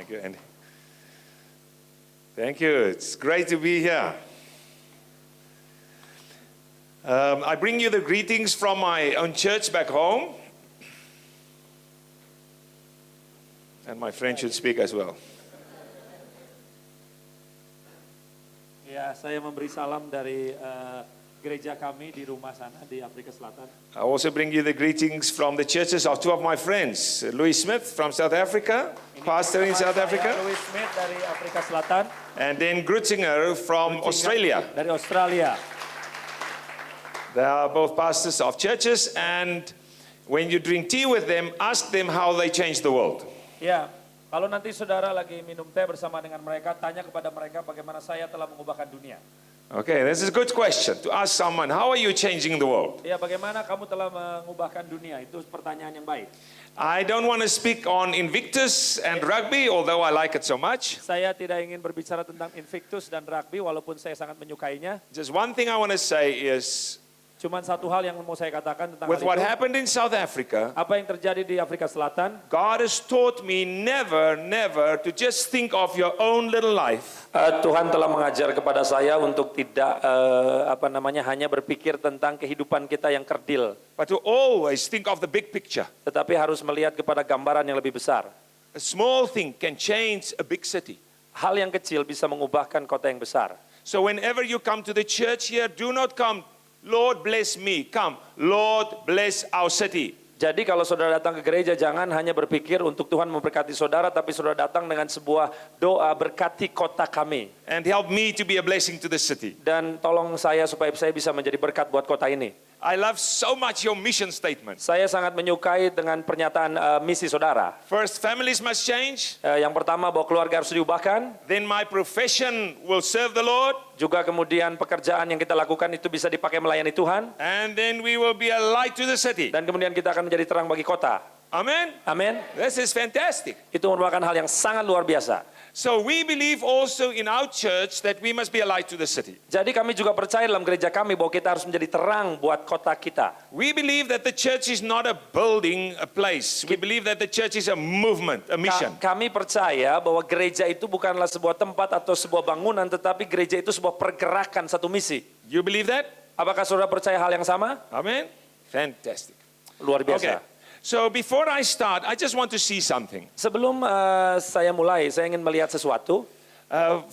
Thank you, Andy. Thank you. It's great to be here. I bring you the greetings from my own church back home. And my friend should speak as well. Ya, saya memberi salam dari gereja kami di rumah sana di Afrika Selatan. I also bring you the greetings from the churches of two of my friends, Louis Smith from South Africa, pastor in South Africa, Louis Smith dari Afrika Selatan, and then Grutzinger from Australia. Dari Australia. They are both pastors of churches, and when you drink tea with them, ask them how they changed the world. Ya, kalau nanti saudara lagi minum teh bersama dengan mereka, tanya kepada mereka bagaimana saya telah mengubahkan dunia. Okay, this is a good question to ask someone, how are you changing the world? Ya, bagaimana kamu telah mengubahkan dunia? Itu pertanyaan yang baik. I don't want to speak on Invictus and rugby, although I like it so much. Saya tidak ingin berbicara tentang Invictus dan rugby, walaupun saya sangat menyukainya. Just one thing I want to say is, Cuman satu hal yang mau saya katakan tentang with hal what itu. happened in South Africa, Apa yang terjadi di Afrika Selatan? God has taught me never to just think of your own little life. Tuhan telah mengajar kepada saya untuk tidak hanya berpikir tentang kehidupan kita yang kerdil, But to always think of the big picture. tetapi harus melihat kepada gambaran yang lebih besar. A small thing can change a big city. Hal yang kecil bisa mengubahkan kota yang besar. So whenever you come to the church here, do not come, Lord bless me. Come, Lord bless our city. Jadi kalau saudara datang ke gereja, jangan hanya berpikir untuk Tuhan memberkati saudara, tapi saudara datang dengan sebuah doa, berkati kota kami. And help me to be a blessing to the city. Dan tolong saya supaya saya bisa menjadi berkat buat kota ini. I love so much your mission statement. Saya sangat menyukai dengan pernyataan misi saudara. First, families must change. Yang pertama, bahwa keluarga harus diubahkan. Then my profession will serve the Lord. Juga kemudian pekerjaan yang kita lakukan itu bisa dipakai melayani Tuhan. And then we will be a light to the city. Dan kemudian kita akan menjadi terang bagi kota. Amen. Amin. This is fantastic. Itu merupakan hal yang sangat luar biasa. So we believe also in our church that we must be a light to the city. Jadi kami juga percaya dalam gereja kami bahwa kita harus menjadi terang buat kota kita. We believe that the church is not a building, a place. We believe that the church is a movement, a mission. Kami percaya bahwa gereja itu bukanlah sebuah tempat atau sebuah bangunan, tetapi gereja itu sebuah pergerakan, satu misi. You believe that? Apakah saudara percaya hal yang sama? Amen. Fantastic. Luar biasa. Okay. So before I start, I just want to see something. Sebelum saya mulai, saya ingin melihat sesuatu.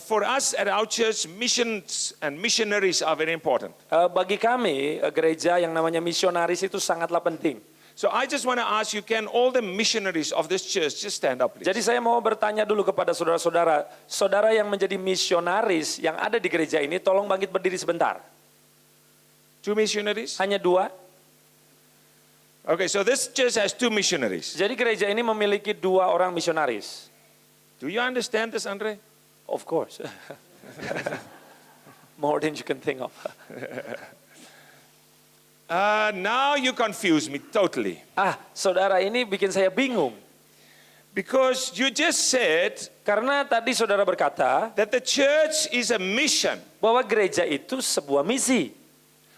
For us at our church, missions and missionaries are very important. Bagi kami, gereja yang namanya misionaris itu sangatlah penting. So I just want to ask you, can all the missionaries of this church just stand up, please? Jadi saya mau bertanya dulu kepada saudara-saudara, saudara yang menjadi misionaris yang ada di gereja ini, tolong bangkit berdiri sebentar. Two missionaries? Hanya dua. Okay, so this church has two missionaries. Jadi gereja ini memiliki dua orang misionaris. Do you understand this, Andre? Of course. More than you can think of. Now you confuse me totally. Saudara ini bikin saya bingung. Because you just said Karena tadi saudara berkata that the church is a mission. bahwa gereja itu sebuah misi.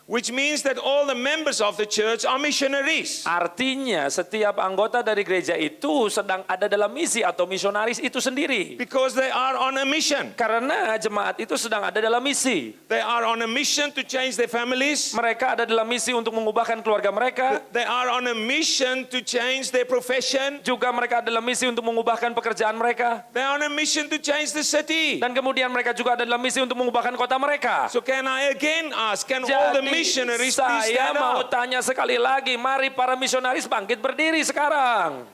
Which means that all the members of the church are missionaries. Artinya setiap anggota dari gereja itu sedang ada dalam misi atau misionaris itu sendiri. Because they are on a mission. Karena jemaat itu sedang ada dalam misi. They are on a mission to change their families. Mereka ada dalam misi untuk mengubahkan keluarga mereka. They are on a mission to change their profession. Juga mereka ada dalam misi untuk mengubahkan pekerjaan mereka. They are on a mission to change the city. Dan kemudian mereka juga ada dalam misi untuk mengubahkan kota mereka. So can I again ask, can all the missionaries please saya stand mau up? tanya sekali lagi, mari para misionaris bangkit berdiri sekarang.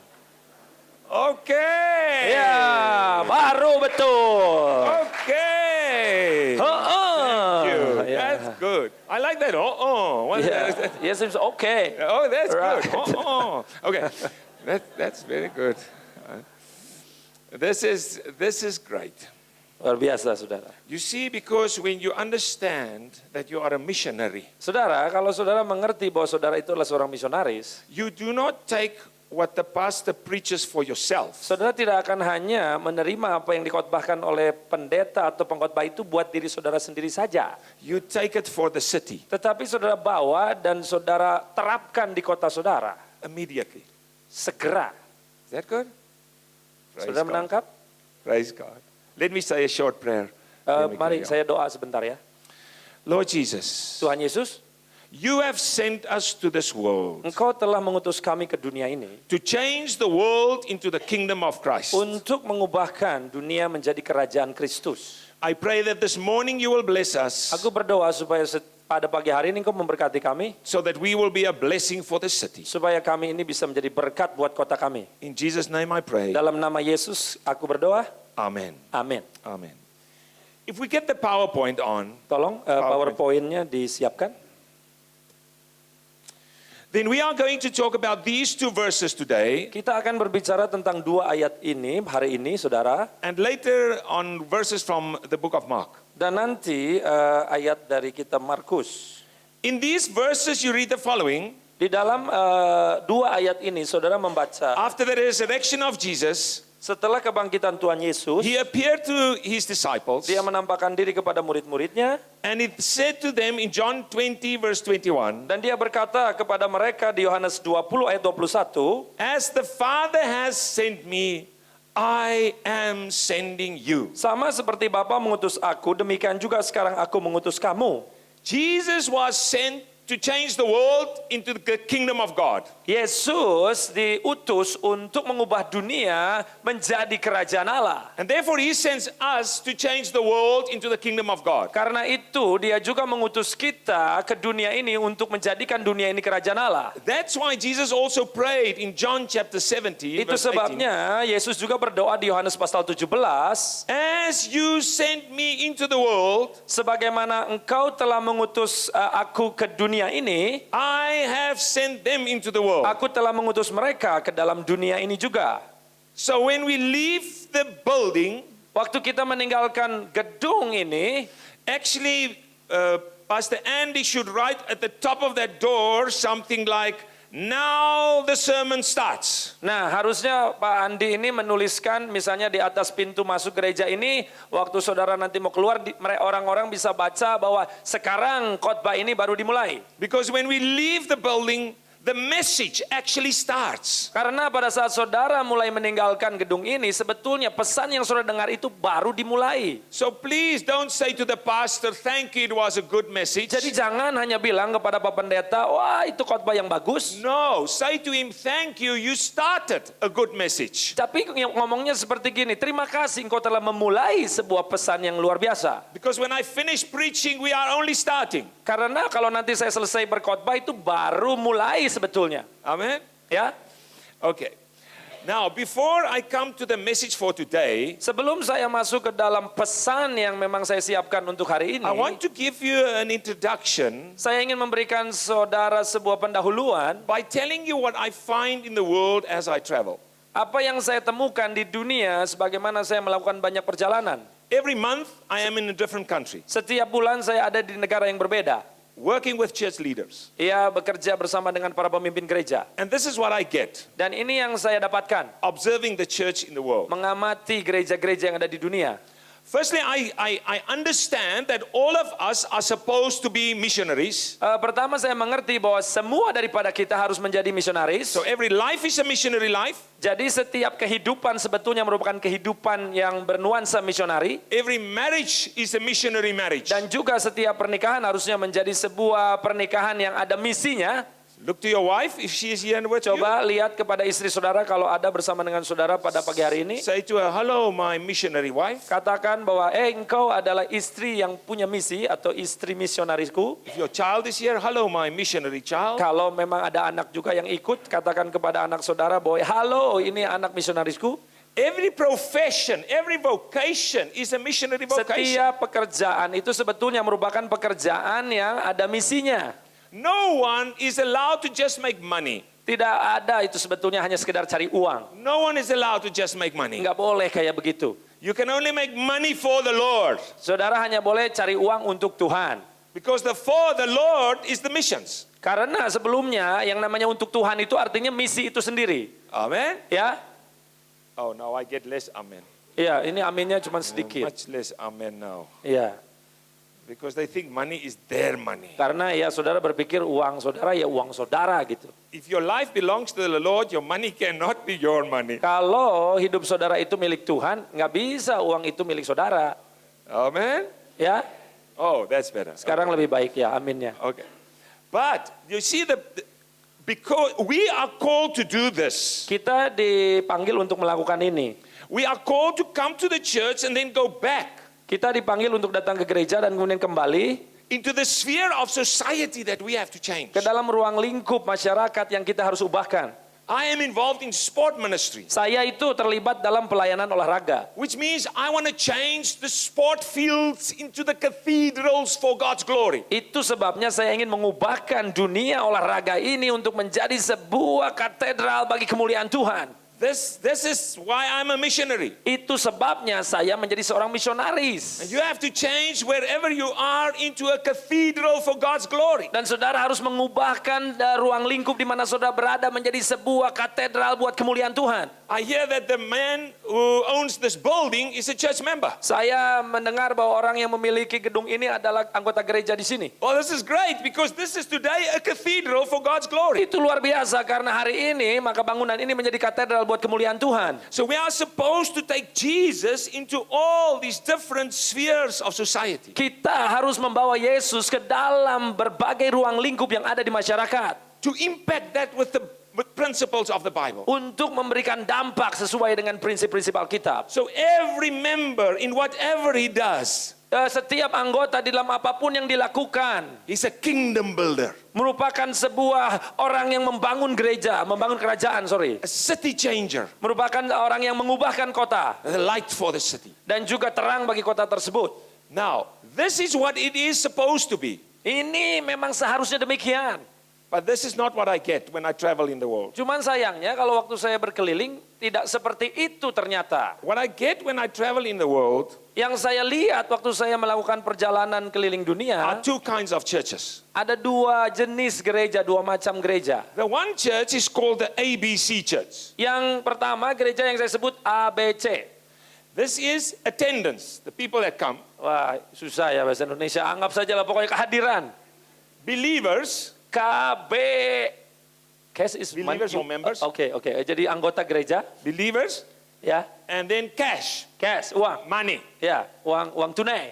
Okay. Ya, baru betul. Okay. Thank you. That's good. I like that. What is that? Yes, it's okay. Oh, that's Right. good. Okay. That's very good. This is great. Luar biasa, saudara. You see, because when you understand that you are a missionary, Saudara, kalau saudara mengerti bahwa saudara itu adalah seorang misionaris, you do not take what the pastor preaches for yourself. saudara tidak akan hanya menerima apa yang dikhotbahkan oleh pendeta atau pengkhotbah itu buat diri saudara sendiri saja. You take it for the city Tetapi saudara bawa dan saudara terapkan di kota saudara. immediately. Segera. Is that good? Praise Saudara God. menangkap? Praise God. Let me say a short prayer. Then we Mari carry on. saya doa sebentar ya. Lord Jesus, Tuhan Yesus, you have sent us to this world Engkau telah mengutus kami ke dunia ini to change the world into the kingdom of Christ. untuk mengubahkan dunia menjadi kerajaan Kristus. I pray that this morning you will bless us Aku berdoa supaya pada pagi hari ini Engkau memberkati kami, so that we will be a blessing for the city. supaya kami ini bisa menjadi berkat buat kota kami. In Jesus' name I pray. Dalam nama Yesus aku berdoa, Amen. amin. Amen. If we get the PowerPoint on, Tolong PowerPoint-nya disiapkan. then we are going to talk about these two verses today, Kita akan berbicara tentang dua ayat ini hari ini, saudara. and later on verses from the book of Mark. Dan nanti ayat dari kitab Markus. In these verses you read the following. Di dalam dua ayat ini, saudara membaca, After the resurrection of Jesus, setelah kebangkitan Tuhan Yesus, he appeared to his disciples, dia menampakkan diri kepada murid-muridnya, and it said to them in John 20 verse 21, dan dia berkata kepada mereka di Yohanes 20 ayat 21, as the Father has sent me, I am sending you. sama seperti Bapa mengutus aku, demikian juga sekarang aku mengutus kamu. Jesus was sent to change the world into the kingdom of God. Yesus diutus untuk mengubah dunia menjadi kerajaan Allah. And therefore he sends us to change the world into the kingdom of God. Karena itu dia juga mengutus kita ke dunia ini untuk menjadikan dunia ini kerajaan Allah. That's why Jesus also prayed in John chapter 70 Itu verse 18, sebabnya Yesus juga berdoa di Yohanes pasal 17, as you sent me into the world, sebagaimana engkau telah mengutus aku ke dunia ini, I have sent them into the world. aku telah mengutus mereka ke dalam dunia ini juga. So when we leave the building, Waktu kita meninggalkan gedung ini, actually Pastor Andy should write at the top of that door something like, now the sermon starts. nah harusnya Pak Andi ini menuliskan misalnya di atas pintu masuk gereja ini, waktu saudara nanti mau keluar, orang-orang bisa baca bahwa sekarang khotbah ini baru dimulai. Because when we leave the building, the message actually starts. Karena pada saat saudara mulai meninggalkan gedung ini, sebetulnya pesan yang saudara dengar itu baru dimulai. So please don't say to the pastor, thank you, it was a good message. Jadi jangan hanya bilang kepada Pak Pendeta, wah itu khotbah yang bagus. No, say to him, thank you, you started a good message. Tapi ngomongnya seperti gini, terima kasih engkau telah memulai sebuah pesan yang luar biasa. Because when I finish preaching, we are only starting. Karena kalau nanti saya selesai berkhotbah itu baru mulai sebetulnya. Amen? Ya, Okay. Now, before I come to the message for today, sebelum saya masuk ke dalam pesan yang memang saya siapkan untuk hari ini, I want to give you an introduction saya ingin memberikan saudara sebuah pendahuluan by telling you what I find in the world as I travel. apa yang saya temukan di dunia sebagaimana saya melakukan banyak perjalanan. Every month, I am in a different country, Setiap bulan saya ada di negara yang berbeda. working with church leaders. Ia bekerja bersama dengan para pemimpin gereja. And this is what I get, Dan ini yang saya dapatkan, observing the church in the world. mengamati gereja-gereja yang ada di dunia. Firstly, I understand that all of us are supposed to be missionaries. Pertama saya mengerti bahwa semua daripada kita harus menjadi misionaris. So every life is a missionary life. Jadi setiap kehidupan sebetulnya merupakan kehidupan yang bernuansa misionari. Every marriage is a missionary marriage. Dan juga setiap pernikahan harusnya menjadi sebuah pernikahan yang ada misinya. Look to your wife if she is here and with you. Coba lihat kepada istri saudara kalau ada bersama dengan saudara pada pagi hari ini. Say to her, hello, my missionary wife. Katakan bahwa engkau adalah istri yang punya misi atau istri misionarisku. If your child is here, hello, my missionary child. Kalau memang ada anak juga yang ikut, katakan kepada anak saudara bahwa halo, ini anak misionarisku. Every profession, every vocation is a missionary vocation. Setiap pekerjaan itu sebetulnya merupakan pekerjaan yang ada misinya. No one is allowed to just make money. Tidak ada itu sebetulnya hanya sekedar cari uang. No one is allowed to just make money. Enggak boleh kayak begitu. You can only make money for the Lord. Saudara hanya boleh cari uang untuk Tuhan. Because the for the Lord is the missions. Karena sebelumnya yang namanya untuk Tuhan itu artinya misi itu sendiri. Amen. Ya, Oh, now I get less amen. ya ini aminnya cuma sedikit. Much less amen now. Ya, Because they think money is their money. karena ya saudara berpikir uang saudara ya uang saudara gitu. if your life belongs to the Lord, your money cannot be your money. Kalau hidup saudara itu milik Tuhan, nggak bisa uang itu milik saudara. Amen? Ya, Oh, that's better. sekarang lebih baik ya, aminnya. Okay. But you see, because we are called to do this. Kita dipanggil untuk melakukan ini. We are called to come to the church and then go back Kita dipanggil untuk datang ke gereja dan kemudian kembali into the sphere of society that we have to change. ke dalam ruang lingkup masyarakat yang kita harus ubahkan. I am involved in sport ministry, Saya itu terlibat dalam pelayanan olahraga. which means I want to change the sport fields into the cathedrals for God's glory. Itu sebabnya saya ingin mengubahkan dunia olahraga ini untuk menjadi sebuah katedral bagi kemuliaan Tuhan. This is why I'm a missionary. Itu sebabnya saya menjadi seorang misionaris. And you have to change wherever you are into a cathedral for God's glory. Dan saudara harus mengubahkan ruang lingkup di mana saudara berada menjadi sebuah katedral buat kemuliaan Tuhan. I hear that the man who owns this building is a church member. Saya mendengar bahwa orang yang memiliki gedung ini adalah anggota gereja di sini. Oh, this is great because this is today a cathedral for God's glory. Itu luar biasa karena hari ini maka bangunan ini menjadi katedral buat kemuliaan Tuhan. So we are supposed to take Jesus into all these different spheres of society. Kita harus membawa Yesus ke dalam berbagai ruang lingkup yang ada di masyarakat. To impact that with the principles of the Bible. Untuk memberikan dampak sesuai dengan prinsip-prinsip Alkitab. So every member in whatever he does, Setiap anggota di dalam apapun yang dilakukan he's a kingdom builder, merupakan sebuah orang yang membangun gereja, membangun kerajaan, a city changer, merupakan orang yang mengubahkan kota a light for the city. dan juga terang bagi kota tersebut. Now, this is what it is supposed to be. Ini memang seharusnya demikian. But this is not what I get when I travel in the world. Cuman sayangnya kalau waktu saya berkeliling tidak seperti itu ternyata. What I get when I travel in the world Yang saya lihat waktu saya melakukan perjalanan keliling are dunia, two kinds of churches. ada dua jenis gereja, dua macam gereja. The one church is called the ABC church. Yang pertama gereja yang saya sebut ABC. This is attendance, the people that come. Wah, susah ya bahasa Indonesia. Anggap saja lah pokoknya kehadiran. Believers, KB. Cash is Believers or members? Oke. Jadi anggota gereja, believers, ya. and then cash, Cash, uang. money. Ya, uang tunai.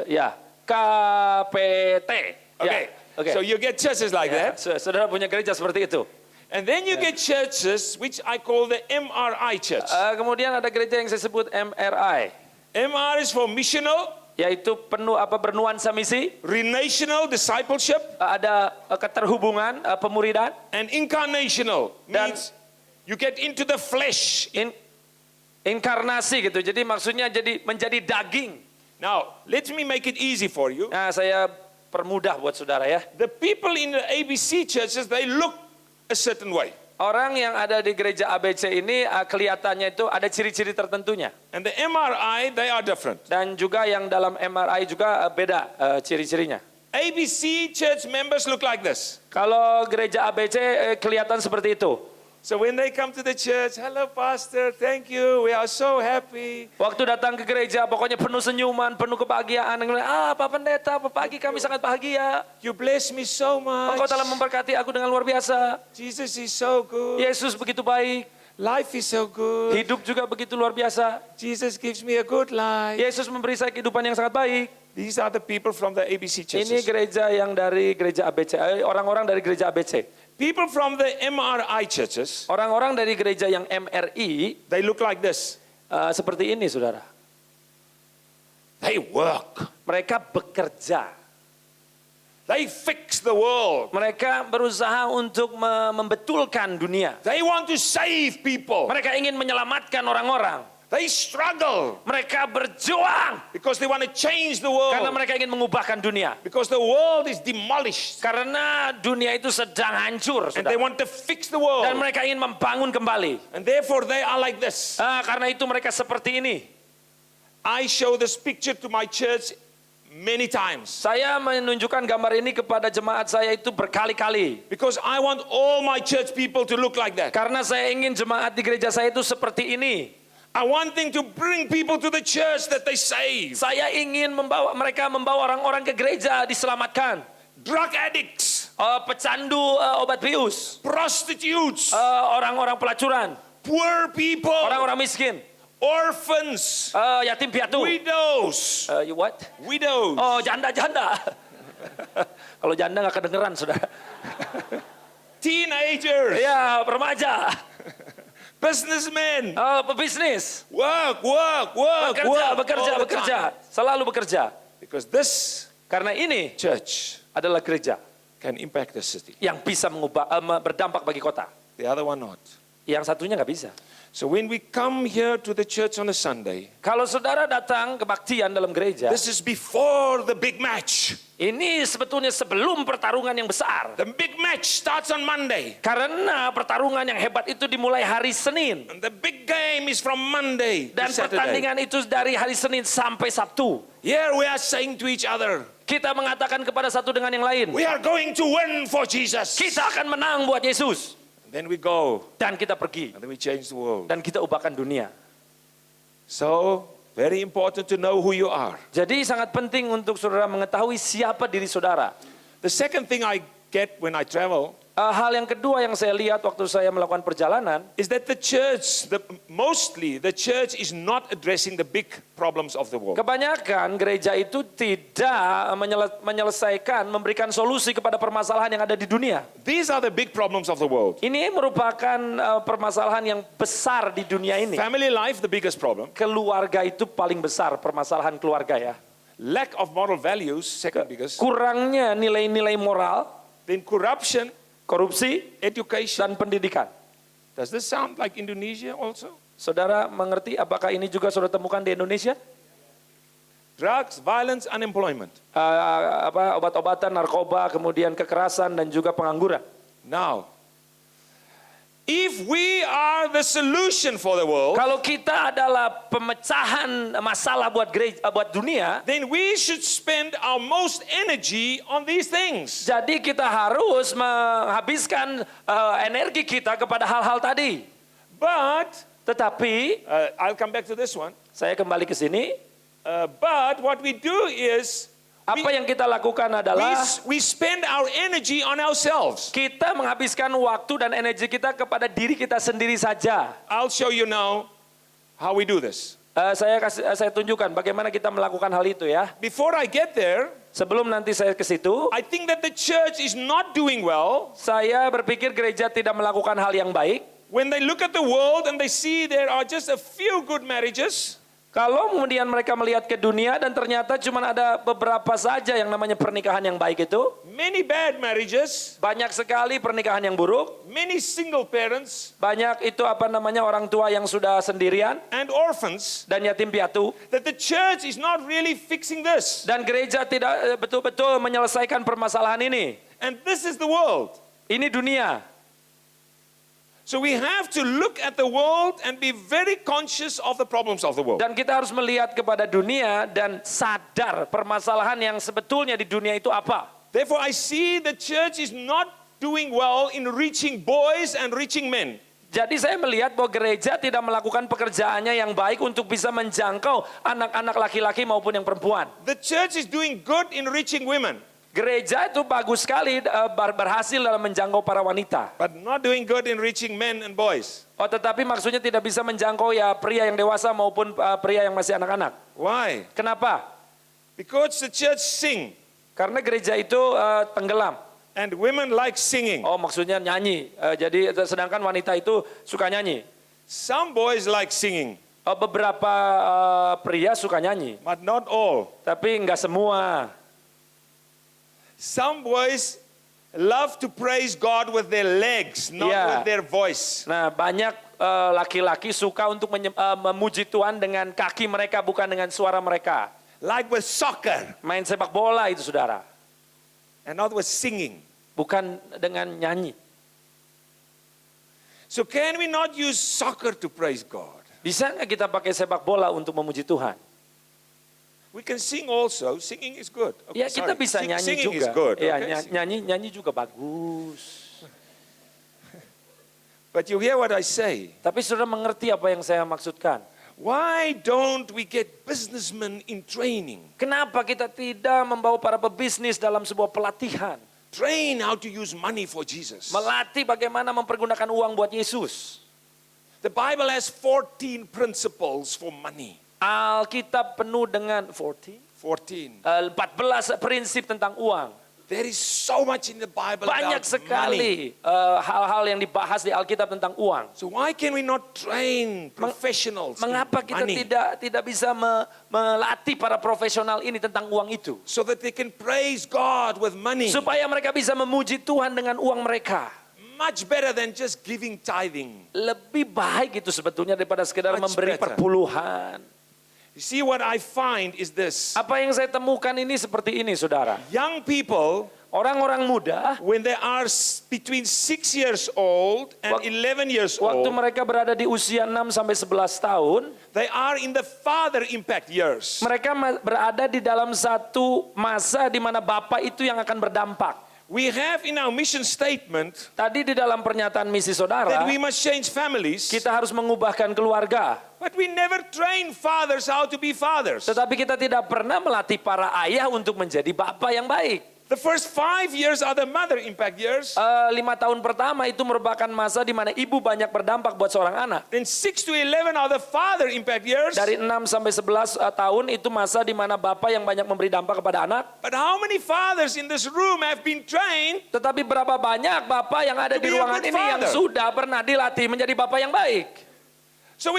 Ya, KPT. Okay. Ya, oke. So you get churches like Ya, that. saudara punya gereja seperti itu. And then you get churches which I call the MRI church. Kemudian ada gereja yang saya sebut MRI, MR is for missional, yaitu bernuansa misi. relational discipleship, Ada keterhubungan, pemuridan. and incarnational. Dan- Means you get into the flesh. Inkarnasi gitu. Jadi maksudnya menjadi daging. Now, let me make it easy for you. Nah, saya permudah buat saudara ya. The people in the ABC churches, they look a certain way. Orang yang ada di gereja ABC ini kelihatannya itu ada ciri-ciri tertentunya. And the MRI, they are different. Dan juga yang dalam MRI juga beda ciri-cirinya. ABC church members look like this. Kalau gereja ABC kelihatan seperti itu. So when they come to the church, hello pastor, thank you, we are so happy. Waktu datang ke gereja pokoknya penuh senyuman, penuh kebahagiaan. Pak Pendeta, pagi kami sangat bahagia. You bless me so much. Engkau telah memberkati aku dengan luar biasa. Jesus is so good. Yesus begitu baik. Life is so good. Hidup juga begitu luar biasa. Jesus gives me a good life. Yesus memberi saya kehidupan yang sangat baik. These are the people from the ABC Ini churches. gereja yang dari gereja ABC, orang-orang dari gereja ABC. People from the MRI churches, Orang-orang dari gereja yang MRI they look like this. seperti ini, saudara. They work. Mereka bekerja. They fix the world. Mereka berusaha untuk membetulkan dunia. They want to save people. Mereka ingin menyelamatkan orang-orang. They struggle Mereka berjuang because they want to change the karena world. mereka ingin mengubahkan dunia. Because the world is demolished. Karena dunia itu sedang hancur, And they saudara. want to fix the Dan world. mereka ingin membangun kembali. And therefore they are like this. Karena itu mereka seperti ini. I show this picture to my church many times. Saya menunjukkan gambar ini kepada jemaat saya itu berkali-kali. Because I want all my church people to look like that. Karena saya ingin jemaat di gereja saya itu seperti ini. I want them to bring people to the church that they save. Saya ingin membawa orang-orang ke gereja diselamatkan. Drug addicts, pecandu obat bius, prostitutes, orang-orang pelacuran, poor people, orang-orang miskin, orphans, yatim piatu. widows, You what? widows, Oh, janda-janda. Kalau janda nggak kedengeran, saudara. teenagers, Ya, remaja, businessmen. pebisnis, Work. bekerja, selalu bekerja. Because this Karena ini church adalah gereja can impact the city. yang bisa mengubah, berdampak bagi kota. The other one not. Yang satunya nggak bisa. So when we come here to the church on a Sunday, Kalau saudara datang kebaktian dalam gereja, this is before the big match. ini sebetulnya sebelum pertarungan yang besar. The big match starts on Monday. Karena pertarungan yang hebat itu dimulai hari Senin. And the big game is from Monday to Dan Saturday. pertandingan itu dari hari Senin sampai Sabtu. Here we are saying to each other, Kita mengatakan kepada satu dengan yang lain, we are going to win for Jesus. kita akan menang buat Yesus. Then we go, Dan kita pergi. and then we change the world. Dan kita ubahkan dunia. So, very important to know who you are. Jadi sangat penting untuk saudara mengetahui siapa diri saudara. The second thing I get when I travel Hal yang kedua yang saya lihat waktu saya melakukan perjalanan, is that the church is not addressing the big problems of the world. kebanyakan gereja itu tidak menyelesaikan, memberikan solusi kepada permasalahan yang ada di dunia. These are the big problems of the world. Ini merupakan permasalahan yang besar di dunia ini. Family life, the biggest problem. Keluarga itu paling besar, permasalahan keluarga ya. Lack of moral values, second biggest. Kurangnya nilai-nilai moral, Then corruption, korupsi, education. dan pendidikan. Does this sound like Indonesia also? Saudara mengerti apakah ini juga saudara temukan di Indonesia? Drugs, violence, unemployment. Obat-obatan, narkoba, kemudian kekerasan dan juga pengangguran. Now, if we are the solution for the world, Kalau kita adalah pemecahan masalah buat gereja, buat dunia, then we should spend our most energy on these things. jadi kita harus menghabiskan energi kita kepada hal-hal tadi. But, Tetapi I'll come back to this one. saya kembali ke sini, But what we do is, apa yang kita lakukan adalah we spend our energy on ourselves. kita menghabiskan waktu dan energi kita kepada diri kita sendiri saja. I'll show you now how we do this. Saya tunjukkan bagaimana kita melakukan hal itu ya. Before I get there, Sebelum nanti saya ke situ, I think that the church is not doing well saya berpikir gereja tidak melakukan hal yang baik. when they look at the world and they see there are just a few good marriages. Kalau kemudian mereka melihat ke dunia dan ternyata cuma ada beberapa saja yang namanya pernikahan yang baik itu. Many bad marriages, Banyak sekali pernikahan yang buruk. many single parents Banyak itu orang tua yang sudah sendirian and orphans, dan yatim piatu. that the church is not really fixing this. Dan gereja tidak betul-betul menyelesaikan permasalahan ini. And this is the world. Ini dunia. So we have to look at the world and be very conscious of the problems of the world. Dan kita harus melihat kepada dunia dan sadar permasalahan yang sebetulnya di dunia itu apa. Therefore, I see the church is not doing well in reaching boys and reaching men. Jadi saya melihat bahwa gereja tidak melakukan pekerjaannya yang baik untuk bisa menjangkau anak-anak laki-laki maupun yang perempuan. The church is doing good in reaching women, Gereja itu bagus sekali berhasil dalam menjangkau para wanita. but not doing good in reaching men and boys. Oh, tetapi maksudnya tidak bisa menjangkau ya pria yang dewasa maupun pria yang masih anak-anak. Why? Kenapa? Because the church sing, Karena gereja itu tenggelam. and women like singing. Oh, maksudnya nyanyi. Jadi sedangkan wanita itu suka nyanyi. Some boys like singing, Beberapa pria suka nyanyi, but not all. tapi enggak semua. Some boys love to praise God with their legs, not Yeah. with their voice. Nah, banyak laki-laki suka untuk memuji Tuhan dengan kaki mereka, bukan dengan suara mereka. Like with soccer, Main sepak bola itu saudara, and not with singing. bukan dengan nyanyi. So can we not use soccer to praise God? Bisa nggak kita pakai sepak bola untuk memuji Tuhan? We can sing also. Singing is good. Okay, Ya, kita sorry. bisa nyanyi Singing juga. is good. Ya, Okay? nyanyi juga bagus. But you hear what I say. Tapi saudara mengerti apa yang saya maksudkan? Why don't we get businessmen in training Kenapa kita tidak membawa para pebisnis dalam sebuah pelatihan train how to use money for Jesus. Melatih bagaimana mempergunakan uang buat Yesus. The Bible has 14 principles for money. Alkitab penuh dengan 14. 14 prinsip tentang uang. There is so much in the Bible Banyak about money. sekali hal-hal yang dibahas di Alkitab tentang uang. So why can we not train professionals Mengapa in kita money tidak bisa melatih para profesional ini tentang uang itu? so that they can praise God with money? Supaya mereka bisa memuji Tuhan dengan uang mereka. Much better than just giving tithing. Lebih baik itu sebetulnya daripada sekedar Much memberi better. perpuluhan. You see, what I find is this. Apa yang saya temukan ini seperti ini, saudara. Young people, Orang-orang muda, when they are between 6 years old and 11 years waktu old, mereka berada di usia 6 sampai 11 tahun, they are in the father impact years. mereka berada di dalam satu masa di mana Bapak itu yang akan berdampak. We have in our mission statement Tadi di dalam pernyataan misi saudara, that we must change families, kita harus mengubahkan keluarga. but we never train fathers how to be fathers. Tetapi kita tidak pernah melatih para ayah untuk menjadi bapak yang baik. The first 5 years are the mother impact years. 5 tahun pertama itu merupakan masa di mana ibu banyak berdampak buat seorang anak. Then 6 to 11 are the father impact years. Dari 6 sampai 11 tahun itu masa di mana bapak yang banyak memberi dampak kepada anak. But how many fathers in this room have been trained? Tetapi berapa banyak bapak yang To ada di be a ruangan good ini yang father. sudah pernah dilatih menjadi bapak yang baik? So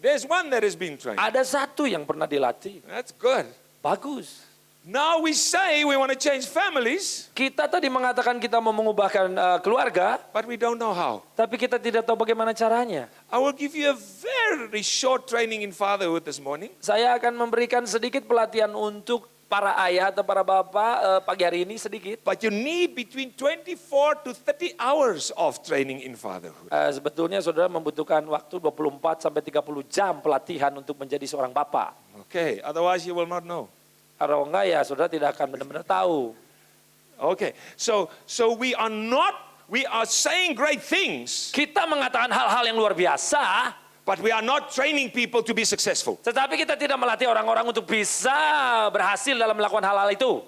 there's one that has been trained. Ada satu yang pernah dilatih. That's good. Bagus. Now we say we want to change families, Kita tadi mengatakan kita mau mengubahkan keluarga, but we don't know how. tapi kita tidak tahu bagaimana caranya. I will give you a very short training in fatherhood this morning. Saya akan memberikan sedikit pelatihan untuk para ayah atau para bapak pagi hari ini sedikit. But you need between 24 to 30 hours of training in fatherhood. Sebetulnya saudara membutuhkan waktu 24 sampai 30 jam pelatihan untuk menjadi seorang bapak. Okay, otherwise you will not know. Kalau enggak ya saudara tidak akan benar-benar tahu. Okay, so we are saying great things, Kita mengatakan hal-hal yang luar biasa, but we are not training people to be successful. tetapi kita tidak melatih orang-orang untuk bisa berhasil dalam melakukan hal-hal itu.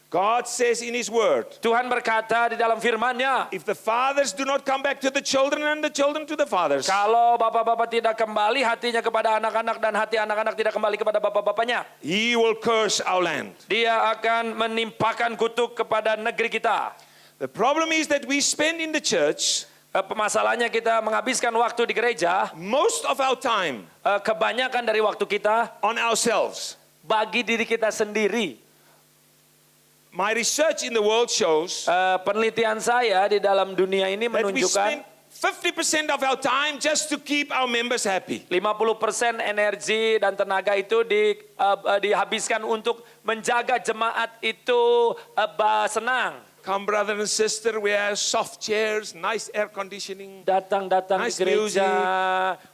God says in His Word, Tuhan berkata di dalam firman-Nya, if the fathers do not come back to the children and the children to the fathers, kalau bapak-bapak tidak kembali hatinya kepada anak-anak dan hati anak-anak tidak kembali kepada bapak-bapaknya, He will curse our land. Dia akan menimpakan kutuk kepada negeri kita. The problem is that we spend in the church Masalahnya kita menghabiskan waktu di gereja, most of our time kebanyakan dari waktu kita on ourselves. bagi diri kita sendiri. My research in the world shows Penelitian saya di dalam dunia ini that we spend menunjukkan 50% of our time just to keep our members happy. 50% energi dan tenaga itu dihabiskan untuk menjaga jemaat itu senang. Come brother and sister, we have soft chairs, nice air conditioning, Datang-datang Nice di gereja,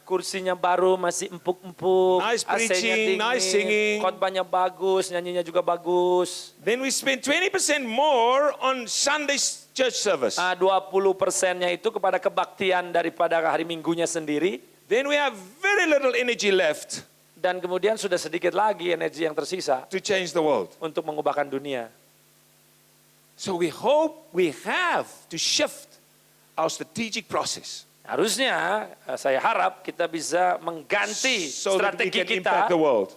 kursinya baru masih empuk-empuk, Nice AC-nya preaching, dingin, nice singing. khotbahnya bagus, nyanyinya juga bagus. Then we spend 20% more on Sunday's church service. 20%-nya itu kepada kebaktian daripada hari Minggunya sendiri. Then we have very little energy left Dan kemudian sudah sedikit lagi energi yang tersisa to change the world. untuk mengubahkan dunia. So we hope we have to shift our strategic process Harusnya saya harap kita bisa mengganti so that we strategi can impact kita the world.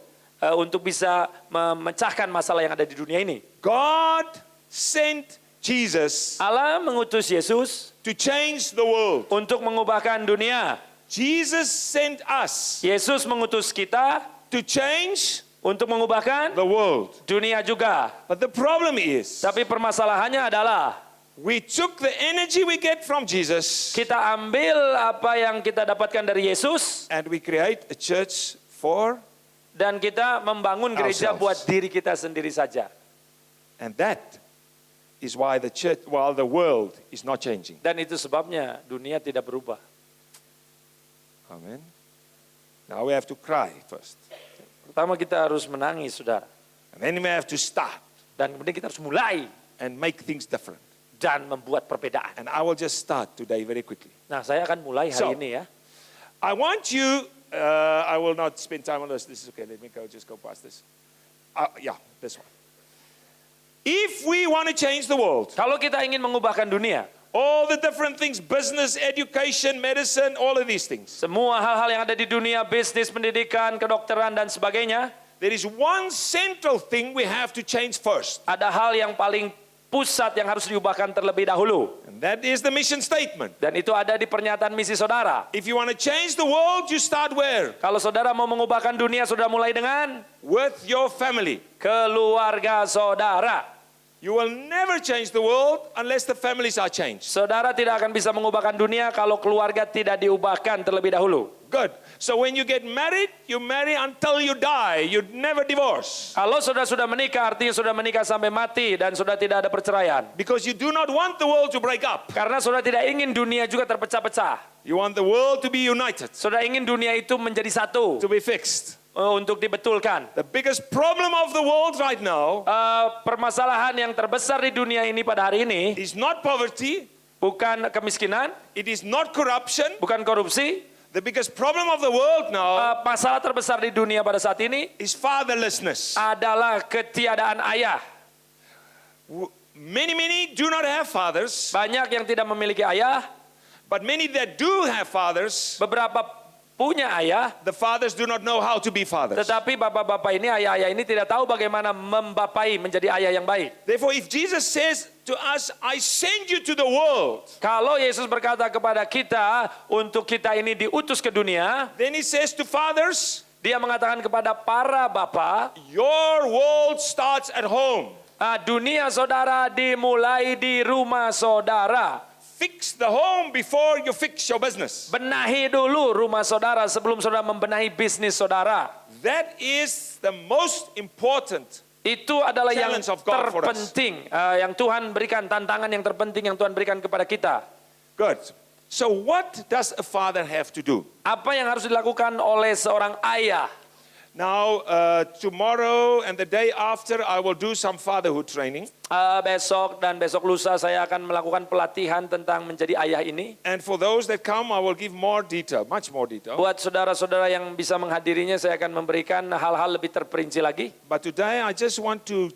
untuk bisa memecahkan masalah yang ada di dunia ini. God sent Jesus Allah mengutus Yesus to change the world. untuk mengubahkan dunia. Jesus sent us Yesus mengutus kita to change untuk mengubahkan the world. dunia juga. But the problem is, Tapi permasalahannya adalah we took the energy we get from Jesus kita ambil apa yang kita dapatkan dari Yesus and we create a church for, dan kita membangun gereja Ourselves. buat diri kita sendiri saja. and that is why the church, while the world is not changing. Dan itu sebabnya dunia tidak berubah. Amen. Now we have to cry first. Pertama kita harus menangis, saudara. And then we have to start Dan kemudian kita harus mulai and make things different. dan membuat perbedaan. And I will just start today very quickly. Nah, saya akan mulai So, hari ini ya. I want you, I will not spend time on this. This is okay. Let me just go past this. Yeah, this one. If we want to change the world, Kalau kita ingin mengubahkan dunia, all the different things, business, education, medicine, all of these things, semua hal-hal yang ada di dunia, bisnis, pendidikan, kedokteran, dan sebagainya, there is one central thing we have to change first. ada hal yang paling pusat yang harus diubahkan terlebih dahulu. And that is the mission statement. Dan itu ada di pernyataan misi saudara. If you want to change the world, you start where? Kalau saudara mau mengubahkan dunia, saudara mulai dengan With your family. keluarga saudara. You will never change the world unless the families are changed. Saudara tidak akan bisa mengubahkan dunia kalau keluarga tidak diubahkan terlebih dahulu. Good. So when you get married, you marry until you die. You never divorce. Kalau saudara sudah menikah, artinya sudah menikah sampai mati dan sudah tidak ada perceraian. Because you do not want the world to break up. Karena saudara tidak ingin dunia juga terpecah-pecah. You want the world to be united, Saudara ingin dunia itu menjadi satu to be fixed. untuk dibetulkan. The biggest problem of the world right now Permasalahan yang terbesar di dunia ini pada hari ini is not poverty, bukan kemiskinan, it is not corruption. bukan korupsi. The biggest problem of the world now Masalah terbesar di dunia pada saat ini is fatherlessness. adalah ketiadaan ayah. Many do not have fathers, Banyak yang tidak memiliki ayah, but many that do have fathers, beberapa punya ayah, the fathers do not know how to be fathers. tetapi bapak-bapak ini, ayah-ayah ini tidak tahu bagaimana membapai menjadi ayah yang baik. Therefore, if Jesus says to us, I send you to the world, Kalau Yesus berkata kepada kita untuk kita ini diutus ke dunia, then he says to fathers, dia mengatakan kepada para bapak, your world starts at home. dunia saudara dimulai di rumah saudara. Fix the home before you fix your business. Benahi dulu rumah saudara sebelum saudara membenahi bisnis saudara. That is the most important. Itu adalah yang Challenge of God for us. terpenting, yang Tuhan berikan, tantangan yang terpenting yang Tuhan berikan kepada kita. Good. So what does a father have to do? Apa yang harus dilakukan oleh seorang ayah? Now, tomorrow and the day after, I will do some fatherhood training. Besok dan besok lusa saya akan melakukan pelatihan tentang menjadi ayah ini. And for those that come, I will give more detail, much more detail. Buat saudara-saudara yang bisa menghadirinya, saya akan memberikan hal-hal lebih terperinci lagi. But today, I just want to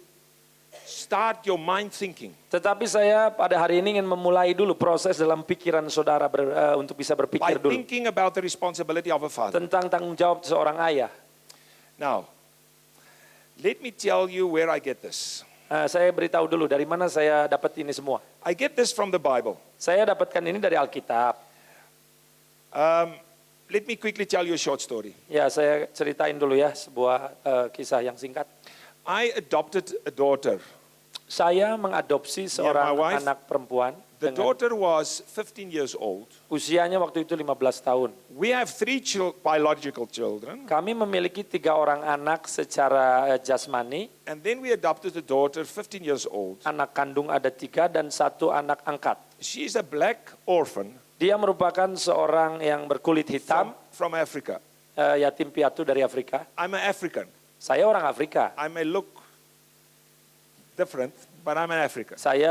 start your mind thinking. Tetapi saya pada hari ini ingin memulai dulu proses dalam pikiran saudara untuk bisa By berpikir dulu thinking about the responsibility of a father. tentang tanggung jawab seorang ayah. Now, let me tell you where I get this. Saya beritahu dulu dari mana saya dapat ini semua. I get this from the Bible. Saya dapatkan ini dari Alkitab. Let me quickly tell you a short story. Ya, saya ceritain dulu ya sebuah kisah yang singkat. I adopted a daughter. Saya mengadopsi seorang my wife. anak perempuan. The Dengan daughter was 15 years old. usianya waktu itu 15 tahun. We have three biological children. Kami memiliki 3 orang anak secara jasmani. And then we adopted a daughter 15 years old. Anak kandung ada 3 dan 1 anak angkat. She's a black orphan Dia merupakan seorang yang berkulit hitam, from Africa. yatim piatu dari Afrika. I'm an African. Saya orang Afrika. I may look different, but I'm an African. Saya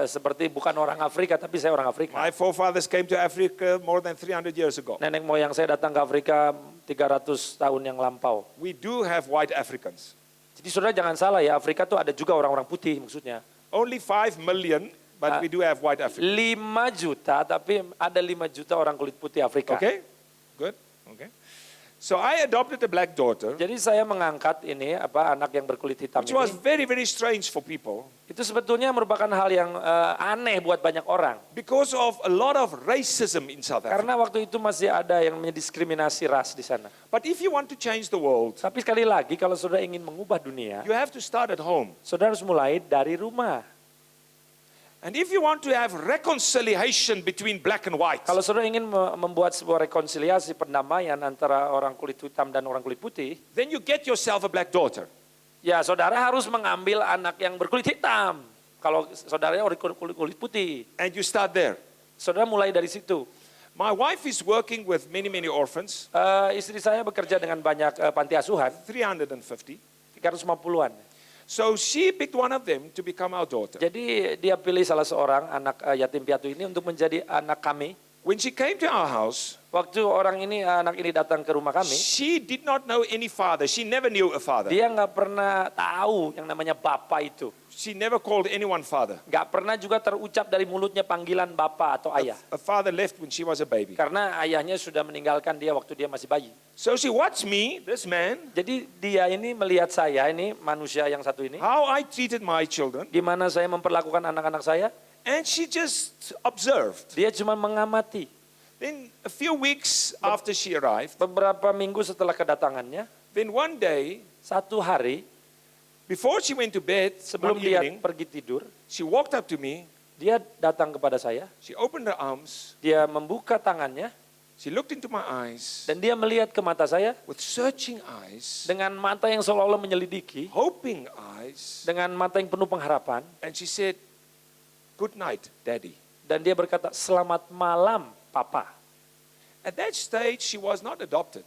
seperti bukan orang Afrika, tapi saya orang Afrika. My forefathers came to Africa more than 300 years ago. Nenek moyang saya datang ke Afrika 300 tahun yang lampau. We do have white Africans. Jadi saudara jangan salah ya, Afrika tuh ada juga orang-orang putih maksudnya. Only 5 million, but we do have white Africans. 5 juta, tapi ada 5 juta orang kulit putih Afrika. Okay? Good. Okay. So I adopted a black daughter, Jadi saya mengangkat ini anak yang berkulit hitam which was ini. very, very strange for people Itu sebetulnya merupakan hal yang aneh buat banyak orang. because of a lot of racism in South Africa. Karena waktu itu masih ada yang mendiskriminasi ras di sana. But if you want to change the world, Tapi sekali lagi kalau saudara ingin mengubah dunia, you have to start at home. saudara harus mulai dari rumah. And if you want to have reconciliation between black and white, Kalau saudara ingin membuat sebuah rekonsiliasi perdamaian antara orang kulit hitam dan orang kulit putih, then you get yourself a black daughter. ya saudara harus mengambil anak yang berkulit hitam. Kalau saudaranya orang kulit putih, And you start there. saudara mulai dari situ. My wife is working with many, many orphans, Istri saya bekerja dengan banyak panti asuhan, 350. 350-an. So she picked one of them to become our daughter. Jadi dia pilih salah seorang anak yatim piatu ini untuk menjadi anak kami. When she came to our house, Waktu anak ini datang ke rumah kami, she did not know any father. She never knew a father. dia nggak pernah tahu yang namanya Bapa itu. She never called anyone father. Nggak pernah juga terucap dari mulutnya panggilan Bapa atau ayah. A father left when she was a baby. Karena ayahnya sudah meninggalkan dia waktu dia masih bayi. So she watched me, this man, Jadi dia ini melihat saya, ini manusia yang satu ini, how I treated my children, di mana saya memperlakukan anak-anak saya, and she just observed. dia cuma mengamati. Then a few weeks after she arrived, Beberapa minggu setelah kedatangannya, then one day, satu hari before she went to bed, sebelum one dia evening, pergi tidur, she walked up to me, dia datang kepada saya, she opened her arms, dia membuka tangannya, she looked into my eyes dan dia melihat ke mata saya with searching eyes, dengan mata yang seolah-olah menyelidiki, hoping eyes, dengan mata yang penuh pengharapan, and she said, "Good night, Daddy." dan dia berkata, "Selamat malam, Papa." At that stage, she was not adopted.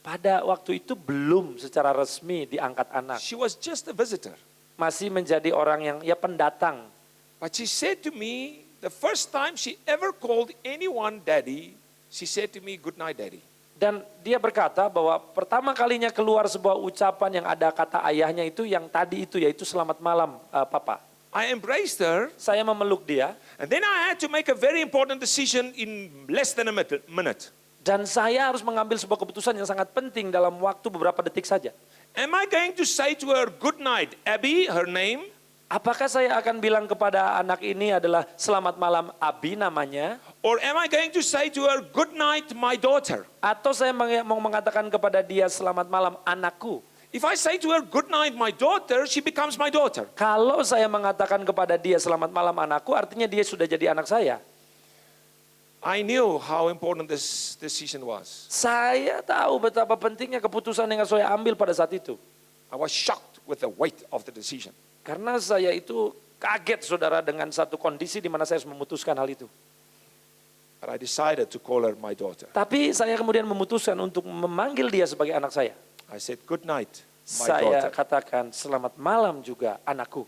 Pada waktu itu belum secara resmi diangkat anak. She was just a visitor. Masih menjadi orang yang pendatang. But she said to me, the first time she ever called anyone daddy, she said to me, "Good night, Daddy." Dan dia berkata bahwa pertama kalinya keluar sebuah ucapan yang ada kata ayahnya itu yang tadi itu, yaitu selamat malam Papa. I embraced her, Saya memeluk dia and then I had to make a very important decision in less than a minute. dan saya harus mengambil sebuah keputusan yang sangat penting dalam waktu beberapa detik saja. Am I going to say to her, "Good night, Abby," her name? Apakah saya akan bilang kepada anak ini adalah selamat malam Abi namanya? Or am I going to say to her, "Good night, my daughter"? Atau saya mau mengatakan kepada dia selamat malam anakku? If I say to her, "Good night, my daughter," she becomes my daughter. Kalau saya mengatakan kepada dia selamat malam anakku, artinya dia sudah jadi anak saya. I knew how important this decision was. Saya tahu betapa pentingnya keputusan yang harus saya ambil pada saat itu. I was shocked with the weight of the decision. Karena saya itu kaget saudara dengan satu kondisi di mana saya harus memutuskan hal itu. But I decided to call her my daughter. Tapi saya kemudian memutuskan untuk memanggil dia sebagai anak saya. I said, "Good night, my Saya daughter." katakan selamat malam juga anakku.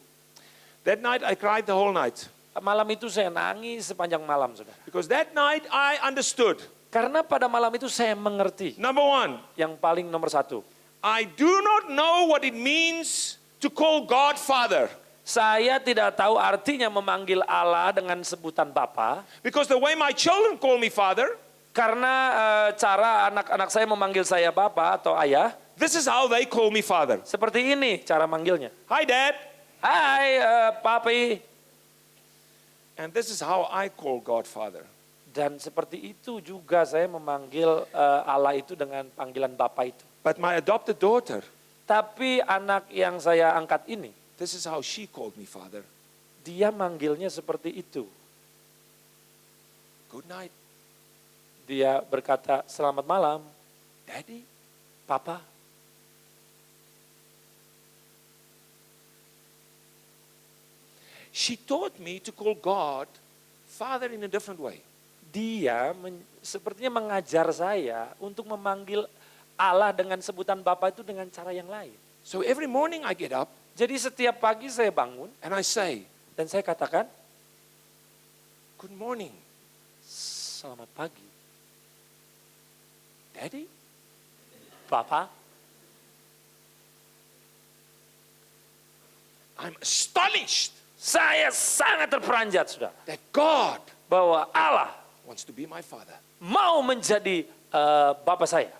That night I cried the whole night. Malam itu saya nangis sepanjang malam saudara. Because that night I understood. Karena pada malam itu saya mengerti. Number one, Yang paling nomor satu. I do not know what it means to call God Father. Saya tidak tahu artinya memanggil Allah dengan sebutan Bapa. Because the way my children call me Father, Karena cara anak-anak saya memanggil saya Bapa atau Ayah. this is how they call me Father. Seperti ini cara manggilnya. Hi, Dad. Hai Papi. And this is how I call God Father. Dan seperti itu juga saya memanggil Allah itu dengan panggilan Bapa itu. But my adopted daughter, Tapi anak yang saya angkat ini, this is how she called me Father. dia manggilnya seperti itu. Good night, Dia berkata, selamat malam, Daddy. Papa. She taught me to call God Father in a different way. Dia sepertinya mengajar saya untuk memanggil Allah dengan sebutan Bapa itu dengan cara yang lain. So every morning I get up Jadi setiap pagi saya bangun and I say, dan saya katakan, "Good morning, selamat pagi, Daddy." Papa. I'm astonished Saya sangat terperanjat sudah that God bahwa Allah wants to be my Father. mau menjadi Bapa saya.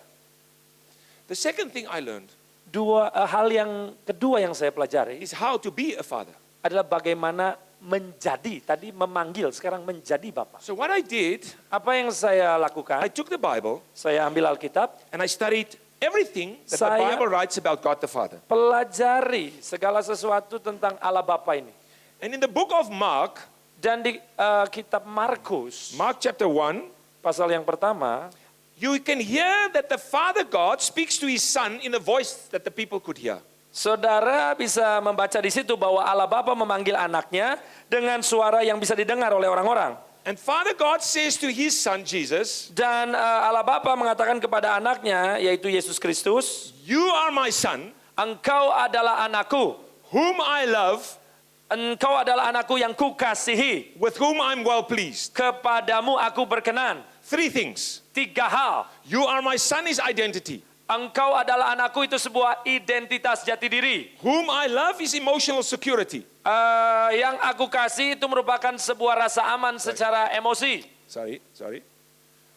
The second thing I learned Hal yang kedua yang saya pelajari is how to be a father. adalah bagaimana menjadi, tadi memanggil, sekarang menjadi Bapa. So what I did, Apa yang saya I lakukan? took the Bible Saya ambil Alkitab, and I studied everything that the Saya- Bible writes about God the Father. pelajari segala sesuatu tentang Allah Bapa ini. And in the book of Mark, Dan di kitab Markus, Mark chapter 1, pasal yang pertama, you can hear that the Father God speaks to his Son in a voice that the people could hear. saudara bisa membaca di situ bahwa Allah Bapa memanggil anaknya dengan suara yang bisa didengar oleh orang-orang. And Father God says to his Son Jesus, Dan Allah Bapa mengatakan kepada anaknya, yaitu Yesus Kristus, "You are my Son, engkau adalah anakku, whom I love, engkau adalah anakku yang kukasihi, with whom I'm well pleased." kepadamu aku berkenan. Three things. 3 hal. You are my son is identity. Engkau adalah anakku itu sebuah identitas jati diri. Whom I love is emotional security. Yang aku kasih itu merupakan sebuah rasa aman secara emosi. Sorry.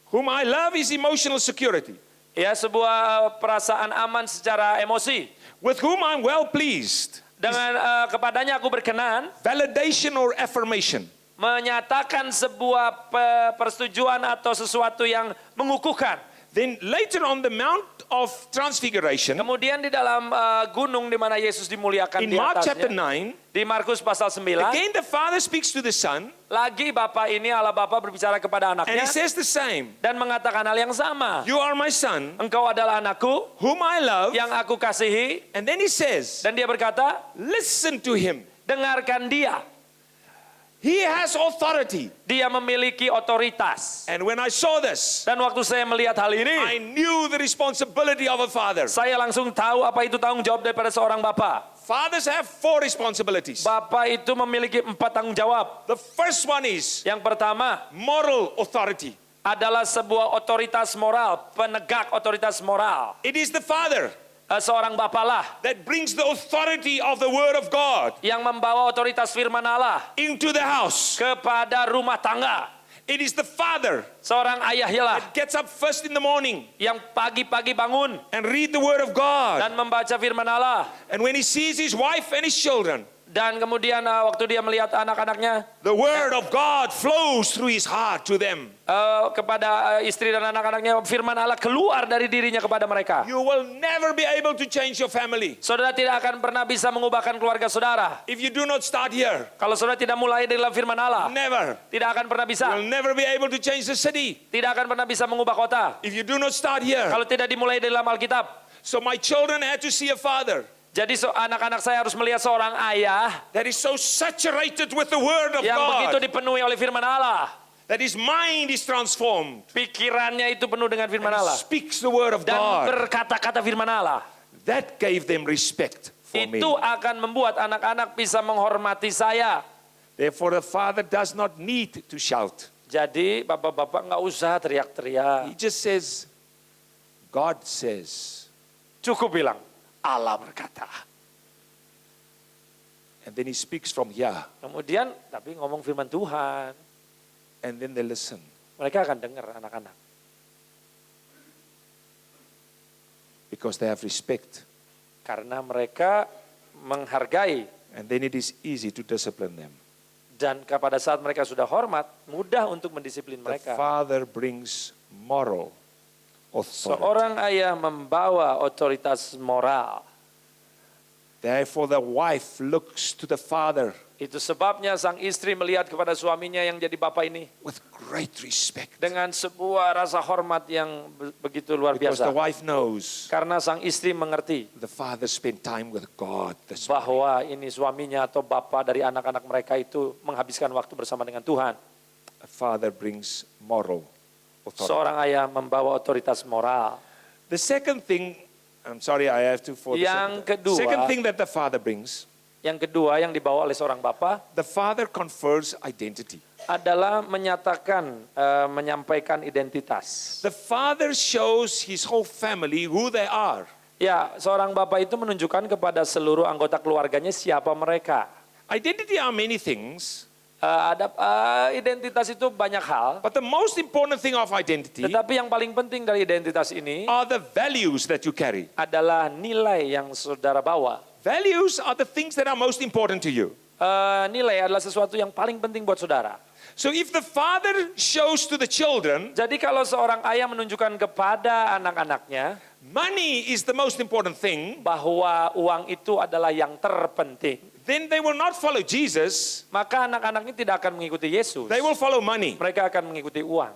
Whom I love is emotional security. Ya, sebuah perasaan aman secara emosi. With whom I'm well pleased. Dengan kepadanya aku berkenan. Validation or affirmation. Menyatakan sebuah persetujuan atau sesuatu yang mengukuhkan. Then later on the Mount of Transfiguration, Kemudian di dalam gunung di mana Yesus dimuliakan in di Mark chapter atasnya. 9, Di Markus pasal 9. again the Father speaks to the Son, Lagi Bapa ini, Allah Bapa berbicara kepada and anaknya. he says the same. Dan mengatakan hal yang sama. You are my son, Engkau adalah anakku whom I love. yang aku kasihi. And then he says, Dan dia berkata, listen to him. dengarkan dia. He has authority. Dia memiliki otoritas. And when I saw this, Dan waktu saya melihat hal I ini, knew the responsibility of a father. saya langsung tahu apa itu tanggung jawab daripada seorang bapa. Fathers have 4 responsibilities. Bapa itu memiliki 4 tanggung jawab. The first one is Yang pertama moral authority. adalah sebuah otoritas moral, penegak otoritas moral. It is the father Seorang bapa lah that brings the authority of the word of God yang membawa otoritas firman Allah into the house. kepada rumah tangga. It is the father Seorang ayah ialah that gets up first in the morning yang pagi-pagi bangun and read the word of God. dan membaca firman Allah. And when he sees his wife and his children, Dan kemudian waktu dia melihat anak-anaknya, the word of God flows through his heart to them. kepada istri dan anak-anaknya, firman Allah keluar dari dirinya kepada mereka. You will never be able to change your family Saudara tidak akan pernah bisa mengubahkan keluarga saudara. if you do not start here. Kalau saudara tidak mulai dari dalam firman Allah, Never. tidak akan pernah bisa. You'll never be able to change the city Tidak akan pernah bisa mengubah kota. if you do not start here. Kalau tidak dimulai dari dalam Alkitab. So my children had to see a father Jadi anak-anak saya harus melihat seorang ayah that is so saturated with the word of yang begitu God dipenuhi oleh firman Allah. that his mind is transformed Pikirannya itu penuh dengan firman and Allah. speaks the word of Dan God. berkata-kata firman Allah. That gave them respect for me. Itu akan membuat anak-anak bisa menghormati saya. Therefore the father does not need to shout. Jadi bapak-bapak nggak usah teriak-teriak. He just says, God says, Cukup bilang, Allah berkata. and then he speaks from here, Kemudian tapi ngomong firman Tuhan. and then they listen. Mereka akan dengar anak-anak. Because they have respect. Karena mereka menghargai. And then it is easy to discipline them. Dan pada saat mereka sudah hormat, mudah untuk mendisiplin The mereka. father brings moral authority. Seorang ayah membawa otoritas moral. Therefore the wife looks to the father Itu sebabnya sang istri melihat kepada suaminya yang jadi bapak ini with great respect. dengan sebuah rasa hormat yang begitu luar Because biasa. the wife knows Karena sang istri mengerti the father spent time with God this morning. bahwa ini suaminya atau bapak dari anak-anak mereka itu menghabiskan waktu bersama dengan Tuhan. A father brings moral authority. Seorang ayah membawa otoritas moral. The second thing, I'm sorry, I have to for the Yang second, kedua- second thing that the father brings, Yang kedua yang dibawa oleh seorang bapak the father confers identity. adalah menyampaikan identitas. The father shows his whole family who they are. Ya, seorang bapak itu menunjukkan kepada seluruh anggota keluarganya siapa mereka. Identity are many things, Identitas itu banyak hal, but the most important thing of identity tetapi yang paling penting dari identitas ini are the values that you carry. adalah nilai yang saudara bawa. Values are the things that are most important to you. Nilai adalah sesuatu yang paling penting buat saudara. So if the father shows to the children, Jadi kalau seorang ayah menunjukkan kepada anak-anaknya money is the most important thing, bahwa uang itu adalah yang terpenting, then they will not follow Jesus, maka anak-anaknya tidak akan mengikuti Yesus. they will follow money. Mereka akan mengikuti uang.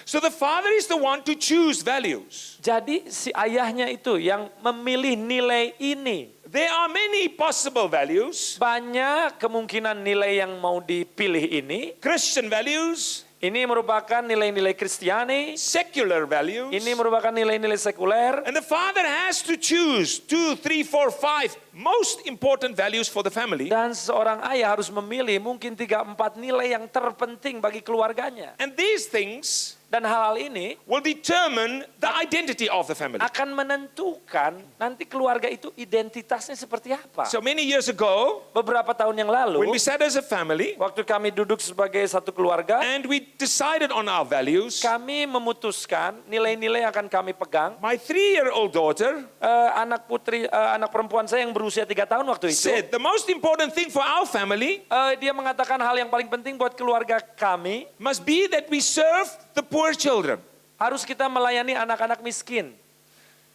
So the father is the one to choose values. Jadi si ayahnya itu yang memilih nilai ini. There are many possible values, Banyak kemungkinan nilai yang mau dipilih ini. Christian values, Ini merupakan nilai-nilai Kristiani. secular values. Ini merupakan nilai-nilai sekuler. And the father has to choose 2, 3, 4, 5 most important values for the family. Dan seorang ayah harus memilih mungkin 3-4 nilai yang terpenting bagi keluarganya. And these things Dan hal-hal ini will determine the identity of the family. akan menentukan nanti keluarga itu identitasnya seperti apa. So many years ago, Beberapa tahun yang when lalu, we sat as a family waktu kami duduk sebagai satu keluarga, and we decided on our values, kami memutuskan nilai-nilai yang akan kami pegang. my 3-year-old daughter Anak perempuan saya yang berusia 3 tahun waktu itu, said, the most important thing for our family dia mengatakan hal yang paling penting buat keluarga kami, must be that we serve the poor children. harus kita melayani anak-anak miskin.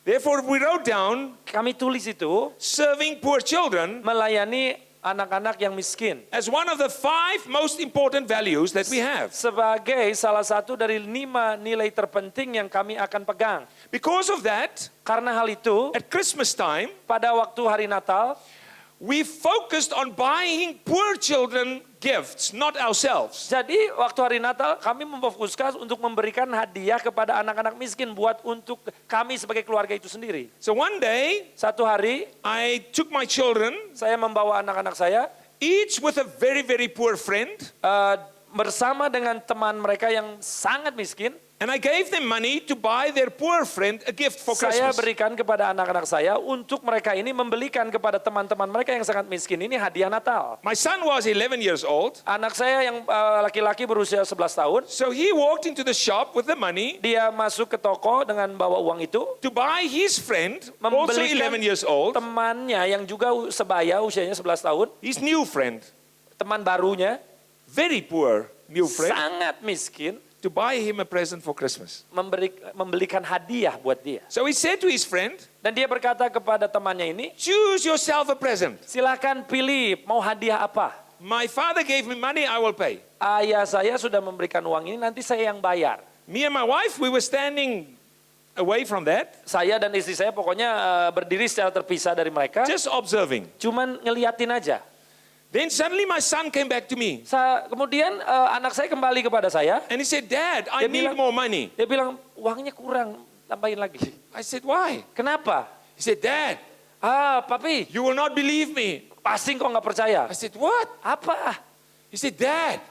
Therefore, we wrote down Kami tulis itu, serving poor children melayani anak-anak yang miskin. as one of the 5 most important values that we have. Sebagai salah satu dari 5 nilai terpenting yang kami akan pegang. Because of that, Karena hal itu, at Christmas time, pada waktu hari Natal, we focused on buying poor children gifts, not ourselves. jadi waktu hari Natal kami memfokuskan untuk memberikan hadiah kepada anak-anak miskin buat untuk kami sebagai keluarga itu sendiri. So one day, Satu hari I took my children, saya membawa anak-anak saya each with a very, very poor friend, bersama dengan teman mereka yang sangat miskin. and I gave them money to buy their poor friend a gift for Saya Christmas. berikan kepada anak-anak saya untuk mereka ini membelikan kepada teman-teman mereka yang sangat miskin ini hadiah Natal. My son was 11 years old, Anak saya yang laki-laki berusia 11 tahun, so he walked into the shop with the money dia masuk ke toko dengan bawa uang itu, to buy his friend, also membelikan 11 years old, temannya yang juga sebaya usianya 11 tahun, his new friend, teman barunya, very poor new friend, sangat miskin, to buy him a present for Christmas. membelikan hadiah buat dia. So he said to his friend, Dan dia berkata kepada temannya ini, choose yourself a present. silakan pilih mau hadiah apa. My father gave me money, I will pay. Ayah saya sudah memberikan uang ini, nanti saya yang bayar. Me and my wife, we were standing away from that, Saya dan istri saya pokoknya berdiri secara terpisah dari mereka, just observing. cuman ngeliatin aja. Then suddenly my son came back to me Kemudian anak saya kembali kepada saya, and he said, Dad, I Dia need bilang- more money. dia bilang uangnya kurang, tambahin lagi. I said, why? Kenapa? He said, Dad, Papi, you will not believe me. pasti kok nggak percaya. I said, what? Apa? He said, Dad,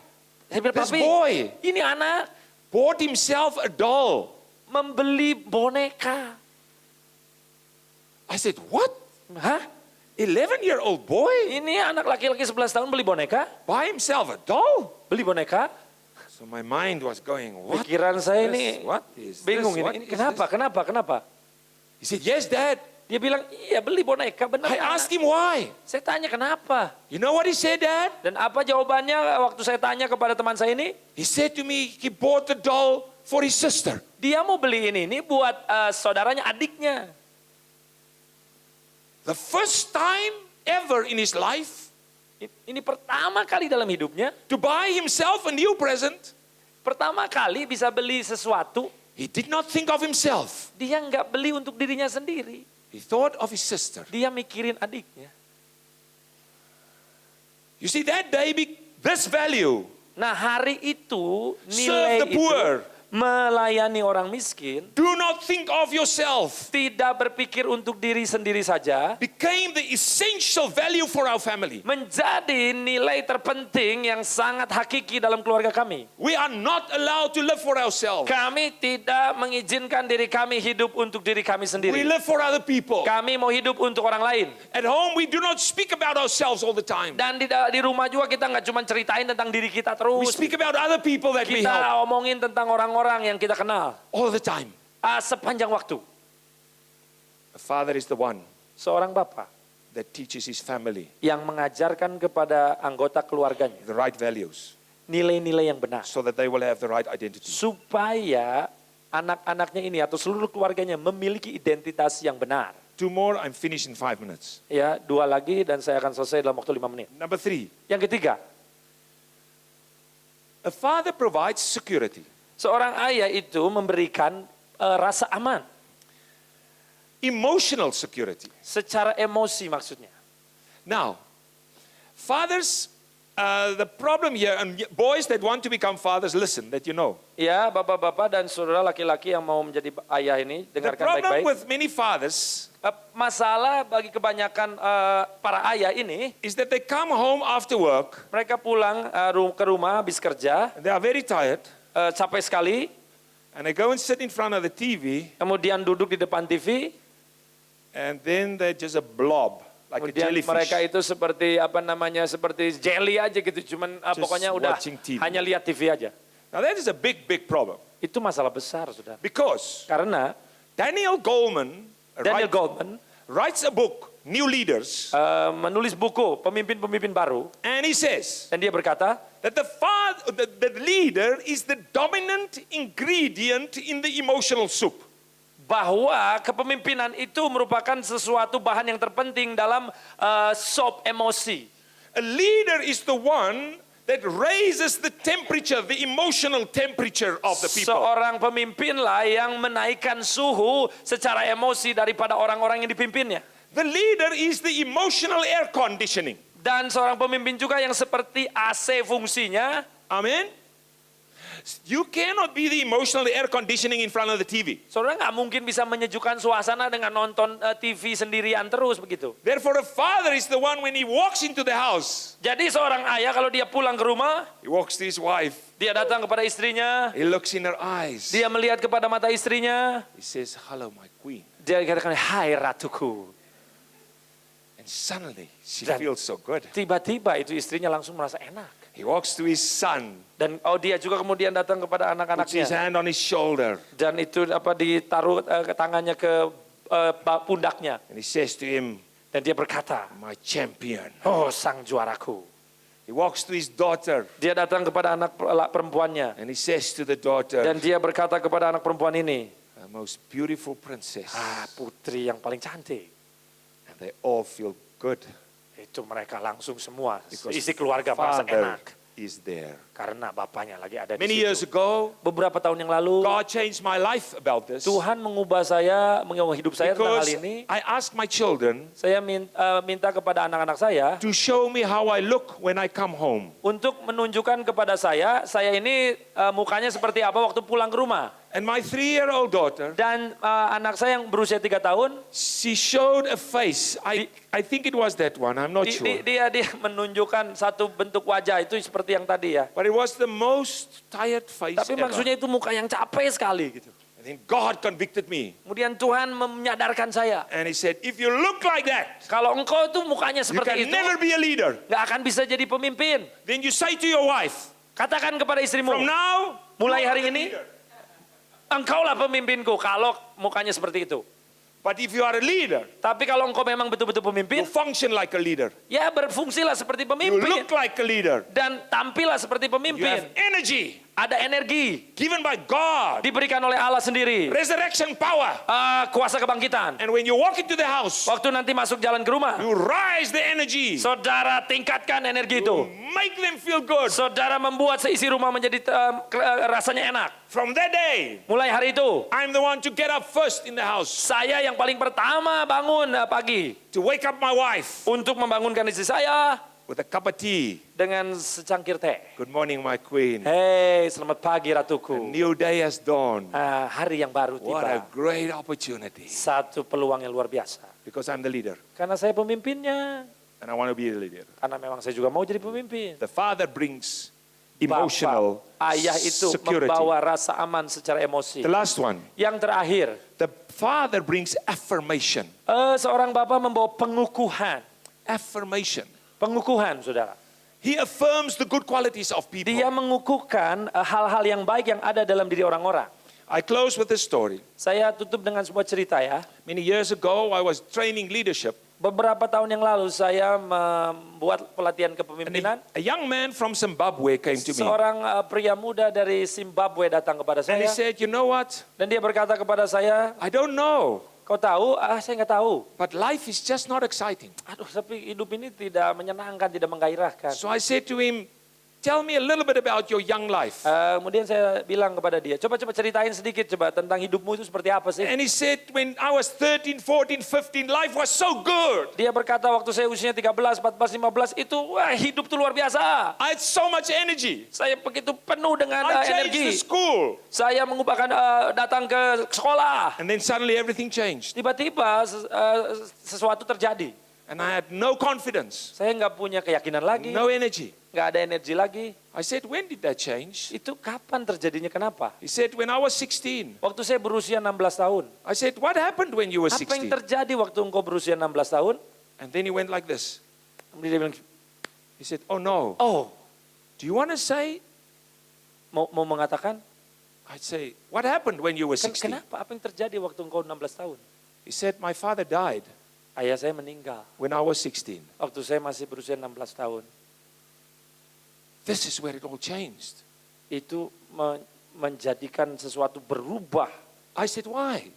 Saya bilang, this papi, boy ini anak bought himself a doll. membeli boneka. I said, what? Hah? 11-year-old boy Ini anak laki-laki 11 tahun beli boneka? buy himself a doll? Beli boneka? So my mind was going, what? Pikiran saya This? ini What is bingung this? What ini. is Kenapa? this? Kenapa? He said, yes, Dad. Dia bilang, iya beli boneka benar. I asked him why. Saya tanya kenapa? You know what he said, Dad? Dan apa jawabannya waktu saya tanya kepada teman saya ini? He said to me, he bought the doll for his sister. Dia mau beli ini buat saudaranya, adiknya. The first time ever in his life Ini pertama kali dalam hidupnya, to buy himself a new present. pertama kali bisa beli sesuatu, He did not think of himself. dia nggak beli untuk dirinya sendiri. He thought of his sister. Dia mikirin adiknya. You see, that day, this value, Nah hari itu serve nilai the poor, itu melayani orang miskin, do not think of yourself, tidak berpikir untuk diri sendiri saja, became the essential value for our family. menjadi nilai terpenting yang sangat hakiki dalam keluarga kami. We are not allowed to live for ourselves. Kami tidak mengizinkan diri kami hidup untuk diri kami We sendiri. live for other people. Kami mau hidup untuk orang lain. At home, we do not speak about ourselves all the time. Dan di rumah juga kita nggak cuma ceritain tentang diri kita We terus. speak about other people that we help Kita omongin tentang orang-orang yang kita kenal all the time. sepanjang waktu. A father is the one Seorang bapak that teaches his family yang mengajarkan kepada anggota keluarganya the right values nilai-nilai yang benar. so that they will have the right identity. Supaya anak-anaknya ini atau seluruh keluarganya memiliki identitas yang benar. 2 more, I'm finished in 5 minutes. Ya, 2 lagi dan saya akan selesai dalam waktu 5 menit. Number 3, Yang ketiga, a father provides security. seorang ayah itu memberikan rasa aman. Emotional security. Secara emosi maksudnya. Now, fathers The problem here, and boys that want to become fathers, listen, that you know. Ya, bapak-bapak dan saudara laki-laki yang mau menjadi ayah ini, The dengarkan problem baik-baik. with many fathers Masalah bagi kebanyakan para ayah ini, is that they come home after work, mereka pulang ke rumah habis kerja, and they are very tired, capek sekali, and they go and sit in front of the TV, kemudian duduk di depan TV, and then they're just a blob, like a kemudian jellyfish. mereka itu seperti apa namanya, seperti jelly aja gitu, cuman pokoknya udah watching TV. hanya lihat TV aja. Now that is a big, big problem. Itu masalah besar, saudara. Because Karena Daniel Goleman Daniel Goleman writes a book, New Leaders, menulis buku pemimpin-pemimpin baru, and he says dan dia berkata, that the leader is the dominant ingredient in the emotional soup. bahwa kepemimpinan itu merupakan sesuatu bahan yang terpenting dalam sop emosi. A leader is the one that raises the temperature, the emotional temperature of the people. Seorang pemimpinlah yang menaikkan suhu secara emosi daripada orang-orang yang dipimpinnya. The leader is the emotional air conditioning. Dan seorang pemimpin juga yang seperti AC fungsinya. Amen. You cannot be the emotional air conditioning in front of the TV. Saudara nggak mungkin bisa menyejukkan suasana dengan nonton TV sendirian terus begitu. Therefore, a father is the one when he walks into the house, Jadi seorang ayah kalau dia pulang ke rumah, he walks to his wife, dia datang kepada istrinya, he looks in her eyes, dia melihat kepada mata istrinya, he says, "Hello, my queen." dia katakan, "Hai ratuku." And suddenly, she Dan- feels so good. Tiba-tiba itu istrinya langsung merasa enak. He walks to his son, Dan dia juga kemudian datang kepada puts his anak-anaknya. hand on his shoulder, Dan itu ditaruh tangannya ke pundaknya. and he says to him, Dan dia berkata, "My champion." "Oh sang juaraku." He walks to his daughter, Dia datang kepada anak perempuannya. and he says to the daughter, Dan dia berkata kepada anak perempuan ini, "The most beautiful princess." putri yang paling cantik. And they all feel good Itu mereka langsung semua, because isi keluarga merasa father enak. is there. Karena bapaknya lagi ada di Many years situ. ago, Beberapa tahun yang lalu, God changed my life about this, Tuhan mengubah hidup saya tentang hal because ini. I asked my children Saya minta kepada anak-anak saya to show me how I look when I come home. untuk menunjukkan kepada saya ini mukanya seperti apa waktu pulang ke rumah. And my 3-year-old daughter, Dan anak saya yang berusia 3 tahun, she showed a face. I think it was that one. I'm not sure. dia menunjukkan satu bentuk wajah itu seperti yang tadi ya. But it was the most tired face Tapi ever. maksudnya itu muka yang capek sekali gitu. And then God convicted me. Kemudian Tuhan menyadarkan saya, And he said, if you look like that, kalau engkau tuh mukanya you seperti can itu, never be a leader. nggak akan bisa jadi pemimpin. Then you say to your wife, Katakan kepada istrimu, from now, mulai you are hari the ini, leader. engkaulah pemimpinku kalau mukanya seperti itu. But if you are a leader, Tapi kalau engkau memang betul-betul you pemimpin, function like a leader. ya berfungsilah seperti You pemimpin. look like a leader. Dan tampillah seperti You pemimpin. have energy Ada energi given by God, diberikan oleh Allah sendiri. resurrection power. Kuasa kebangkitan. And when you walk into the house, Waktu nanti masuk jalan ke rumah, you rise the energy. saudara tingkatkan energi You itu. make them feel good. Saudara membuat seisi rumah menjadi rasanya enak. From that day, Mulai hari itu, I'm the one to get up first in the house, saya yang paling pertama bangun pagi to wake up my wife untuk membangunkan istri saya with a cup of tea. dengan secangkir teh. Good morning, my queen. Hei, selamat pagi A ratuku. new day has dawned. Hari yang baru What a tiba. great opportunity. Satu peluang yang luar biasa. Because I'm the leader, Karena saya pemimpinnya. and I want to be the leader. Karena memang saya juga mau jadi pemimpin. The father brings emotional Ayah itu security. membawa rasa aman secara emosi. The last one, Yang terakhir, the father brings affirmation. seorang bapak membawa pengukuhan. Affirmation. Pengukuhan, saudara. He affirms the good qualities of people. Dia mengukuhkan hal-hal yang baik yang ada dalam diri orang-orang. I close with a story. Saya tutup dengan sebuah cerita ya. Many years ago, I was training leadership. Beberapa tahun yang lalu saya membuat pelatihan And kepemimpinan. a young man from Zimbabwe came to me. Seorang pria muda dari Zimbabwe datang kepada And he saya. said, you know what? Dan dia berkata kepada saya, I don't know, kau tahu? Saya nggak tahu. but life is just not exciting. Aduh, tapi hidup ini tidak menyenangkan, tidak menggairahkan. So I said to him, tell me a little bit about your young life. Kemudian saya bilang kepada dia, coba ceritain sedikit coba tentang hidupmu itu seperti apa sih? And he said, when I was 13, 14, 15, life was so good. Dia berkata waktu saya usianya 13, 14, 15 itu wah hidup tuh luar biasa. I had so much energy. Saya begitu penuh dengan I changed the energi. school. Saya mengubahkan datang ke sekolah. And then suddenly everything changed. Tiba-tiba sesuatu terjadi. And I had no confidence, Saya nggak punya keyakinan lagi, no energy. nggak ada energi lagi. I said, when did that change? Itu kapan terjadinya? Kenapa? He said, when I was 16. Waktu saya berusia 16 tahun. I said, what happened when you were Apa yang 16? terjadi waktu engkau berusia 16 tahun? And then he went like this. Kemudian dia bilang, He said, oh no. oh, Do you want to say? mau mengatakan, I'd say, what happened when you were 16? kenapa? Apa yang terjadi waktu engkau 16 tahun? He said, my father died Ayah saya meninggal when I was 16. waktu saya masih berusia 16 tahun. This is where it all changed. Itu menjadikan sesuatu berubah. I said, why?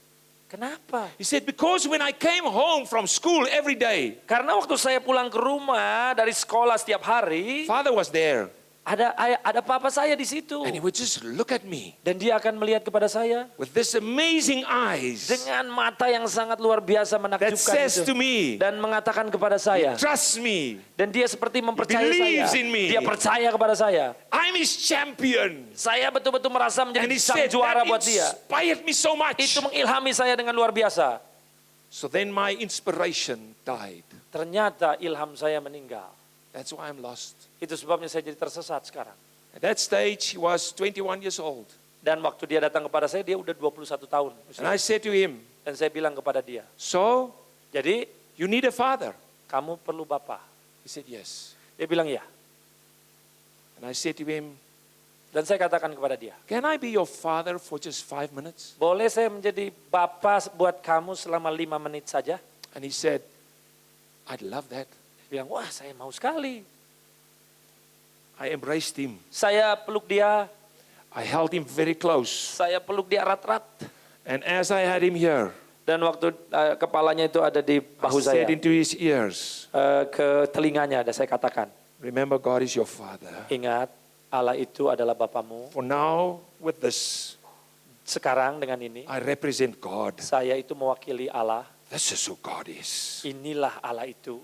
Kenapa? He said, because when I came home from school every day, Karena waktu saya pulang ke rumah dari sekolah setiap hari, father was there. ada papa saya di situ. And he would just look at me Dan dia akan melihat kepada saya with this amazing eyes dengan mata yang sangat luar biasa that menakjubkan says itu. to me, Dan mengatakan kepada saya, trust me, dan dia seperti mempercayai believes saya. in me. Dia percaya kepada saya. I'm his champion. Saya betul-betul merasa And menjadi he sang said, juara that buat dia. inspired me so much. Itu mengilhami saya dengan luar biasa. So then my inspiration died. Ternyata ilham saya meninggal. That's why I'm lost. Itu sebabnya saya jadi tersesat sekarang. At that stage, he was 21 years old. Dan waktu dia datang kepada saya, dia udah 21 tahun. And I said to him, Dan saya bilang kepada dia, so jadi you need a father? kamu perlu bapak. He said, yes. Dia bilang ya. And I said to him, Dan saya katakan kepada dia, can I be your father for just 5 minutes? boleh saya menjadi bapak buat kamu selama 5 menit saja? And he said, I'd love that. Dia bilang, wah saya mau sekali. I embraced him. Saya peluk dia, I held him very close. saya peluk dia erat-erat. And as I had him here, Dan waktu kepalanya itu ada di I bahu saya, said into his ears, ke telinganya ada saya katakan, remember God is your father. ingat Allah itu adalah bapamu. For now, with this, Sekarang dengan ini, I represent God. saya itu mewakili Allah. This is who God is. Inilah Allah itu.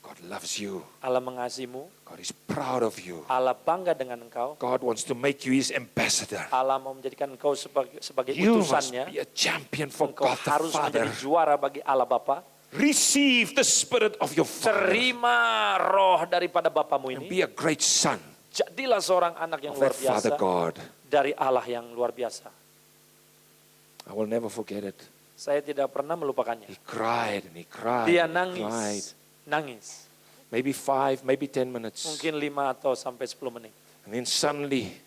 God loves you. Allah mengasihimu. God is proud of you. Allah bangga dengan engkau. God wants to make you his ambassador. Allah mau menjadikan engkau sebagai You must utusannya. be a champion for Engkau God the harus Father. menjadi juara bagi Allah Bapa. Receive the spirit of your Father Terima roh daripada Bapamu and ini. be a great son Jadilah seorang anak yang of luar that Father biasa God. dari Allah yang luar biasa. I will never forget it. Saya tidak pernah melupakannya. He cried and he cried. Dia and he cried. nangis. Maybe 5, maybe 10 minutes. Mungkin 5 atau sampai 10 menit. And then suddenly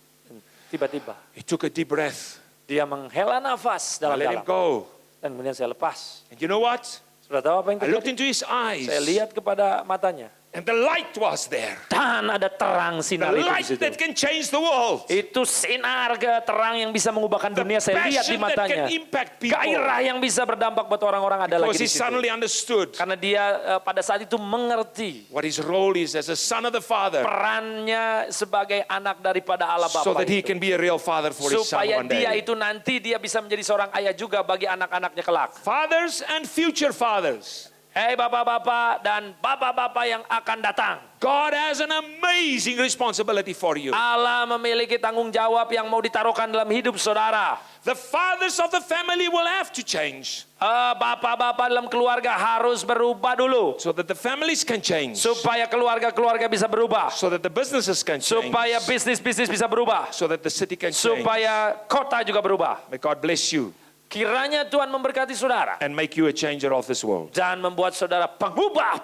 Tiba-tiba he took a deep breath. dia menghela nafas I let him dalam-dalam. go. Dan kemudian saya lepas. And you know what? Sudah tahu apa yang I looked terjadi? into his eyes Saya lihat kepada matanya. and the light was there. Dan ada terang The sinar itu di light situ. that can change the world. Itu sinar terang yang bisa mengubahkan The dunia. Saya lihat di passion that matanya. can impact people. Gairah yang bisa berdampak buat orang-orang ada Because lagi he di situ. suddenly understood Karena dia pada saat itu mengerti what his role is as a son of the Father, perannya sebagai anak daripada Allah so Bapa that he itu. can be a real father for his son Supaya one dia day. itu nanti dia bisa menjadi seorang ayah juga bagi anak-anaknya kelak. Fathers and future fathers, Hei bapak-bapak dan bapak-bapak yang akan datang. God has an amazing responsibility for you. Allah memiliki tanggung jawab yang mau ditaruhkan dalam hidup saudara. The fathers of the family will have to change Bapak-bapak dalam keluarga harus berubah dulu. so that the families can change, Supaya keluarga-keluarga bisa berubah. so that the businesses can change, Supaya bisnis-bisnis bisa berubah. so that the city can change. Supaya kota juga berubah. May God bless you Kiranya Tuhan memberkati saudara. and make you a changer of this world. Dan membuat saudara pengubah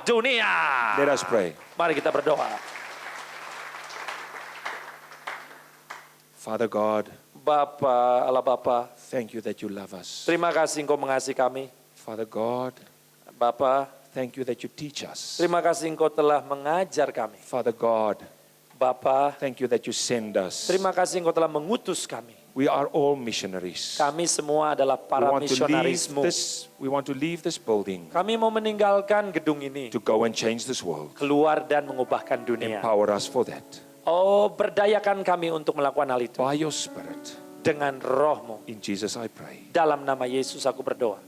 dunia. Let us pray. Mari kita berdoa. Father God, Bapa, Allah Bapa, thank you that you love us. terima kasih Engkau mengasihi kami. Father God, Bapa, thank you that you teach us. terima kasih Engkau telah mengajar kami. Father God, Bapa, thank you that you send us. terima kasih Engkau telah mengutus kami. We are all missionaries. Kami semua adalah para misionarismu. We want to leave this building Kami mau meninggalkan gedung ini, to go and change this world. keluar dan mengubahkan dunia. Empower us for that. Oh, berdayakan kami untuk melakukan hal itu. by your Spirit. Dengan roh-Mu. In Jesus I pray. Dalam nama Yesus aku berdoa.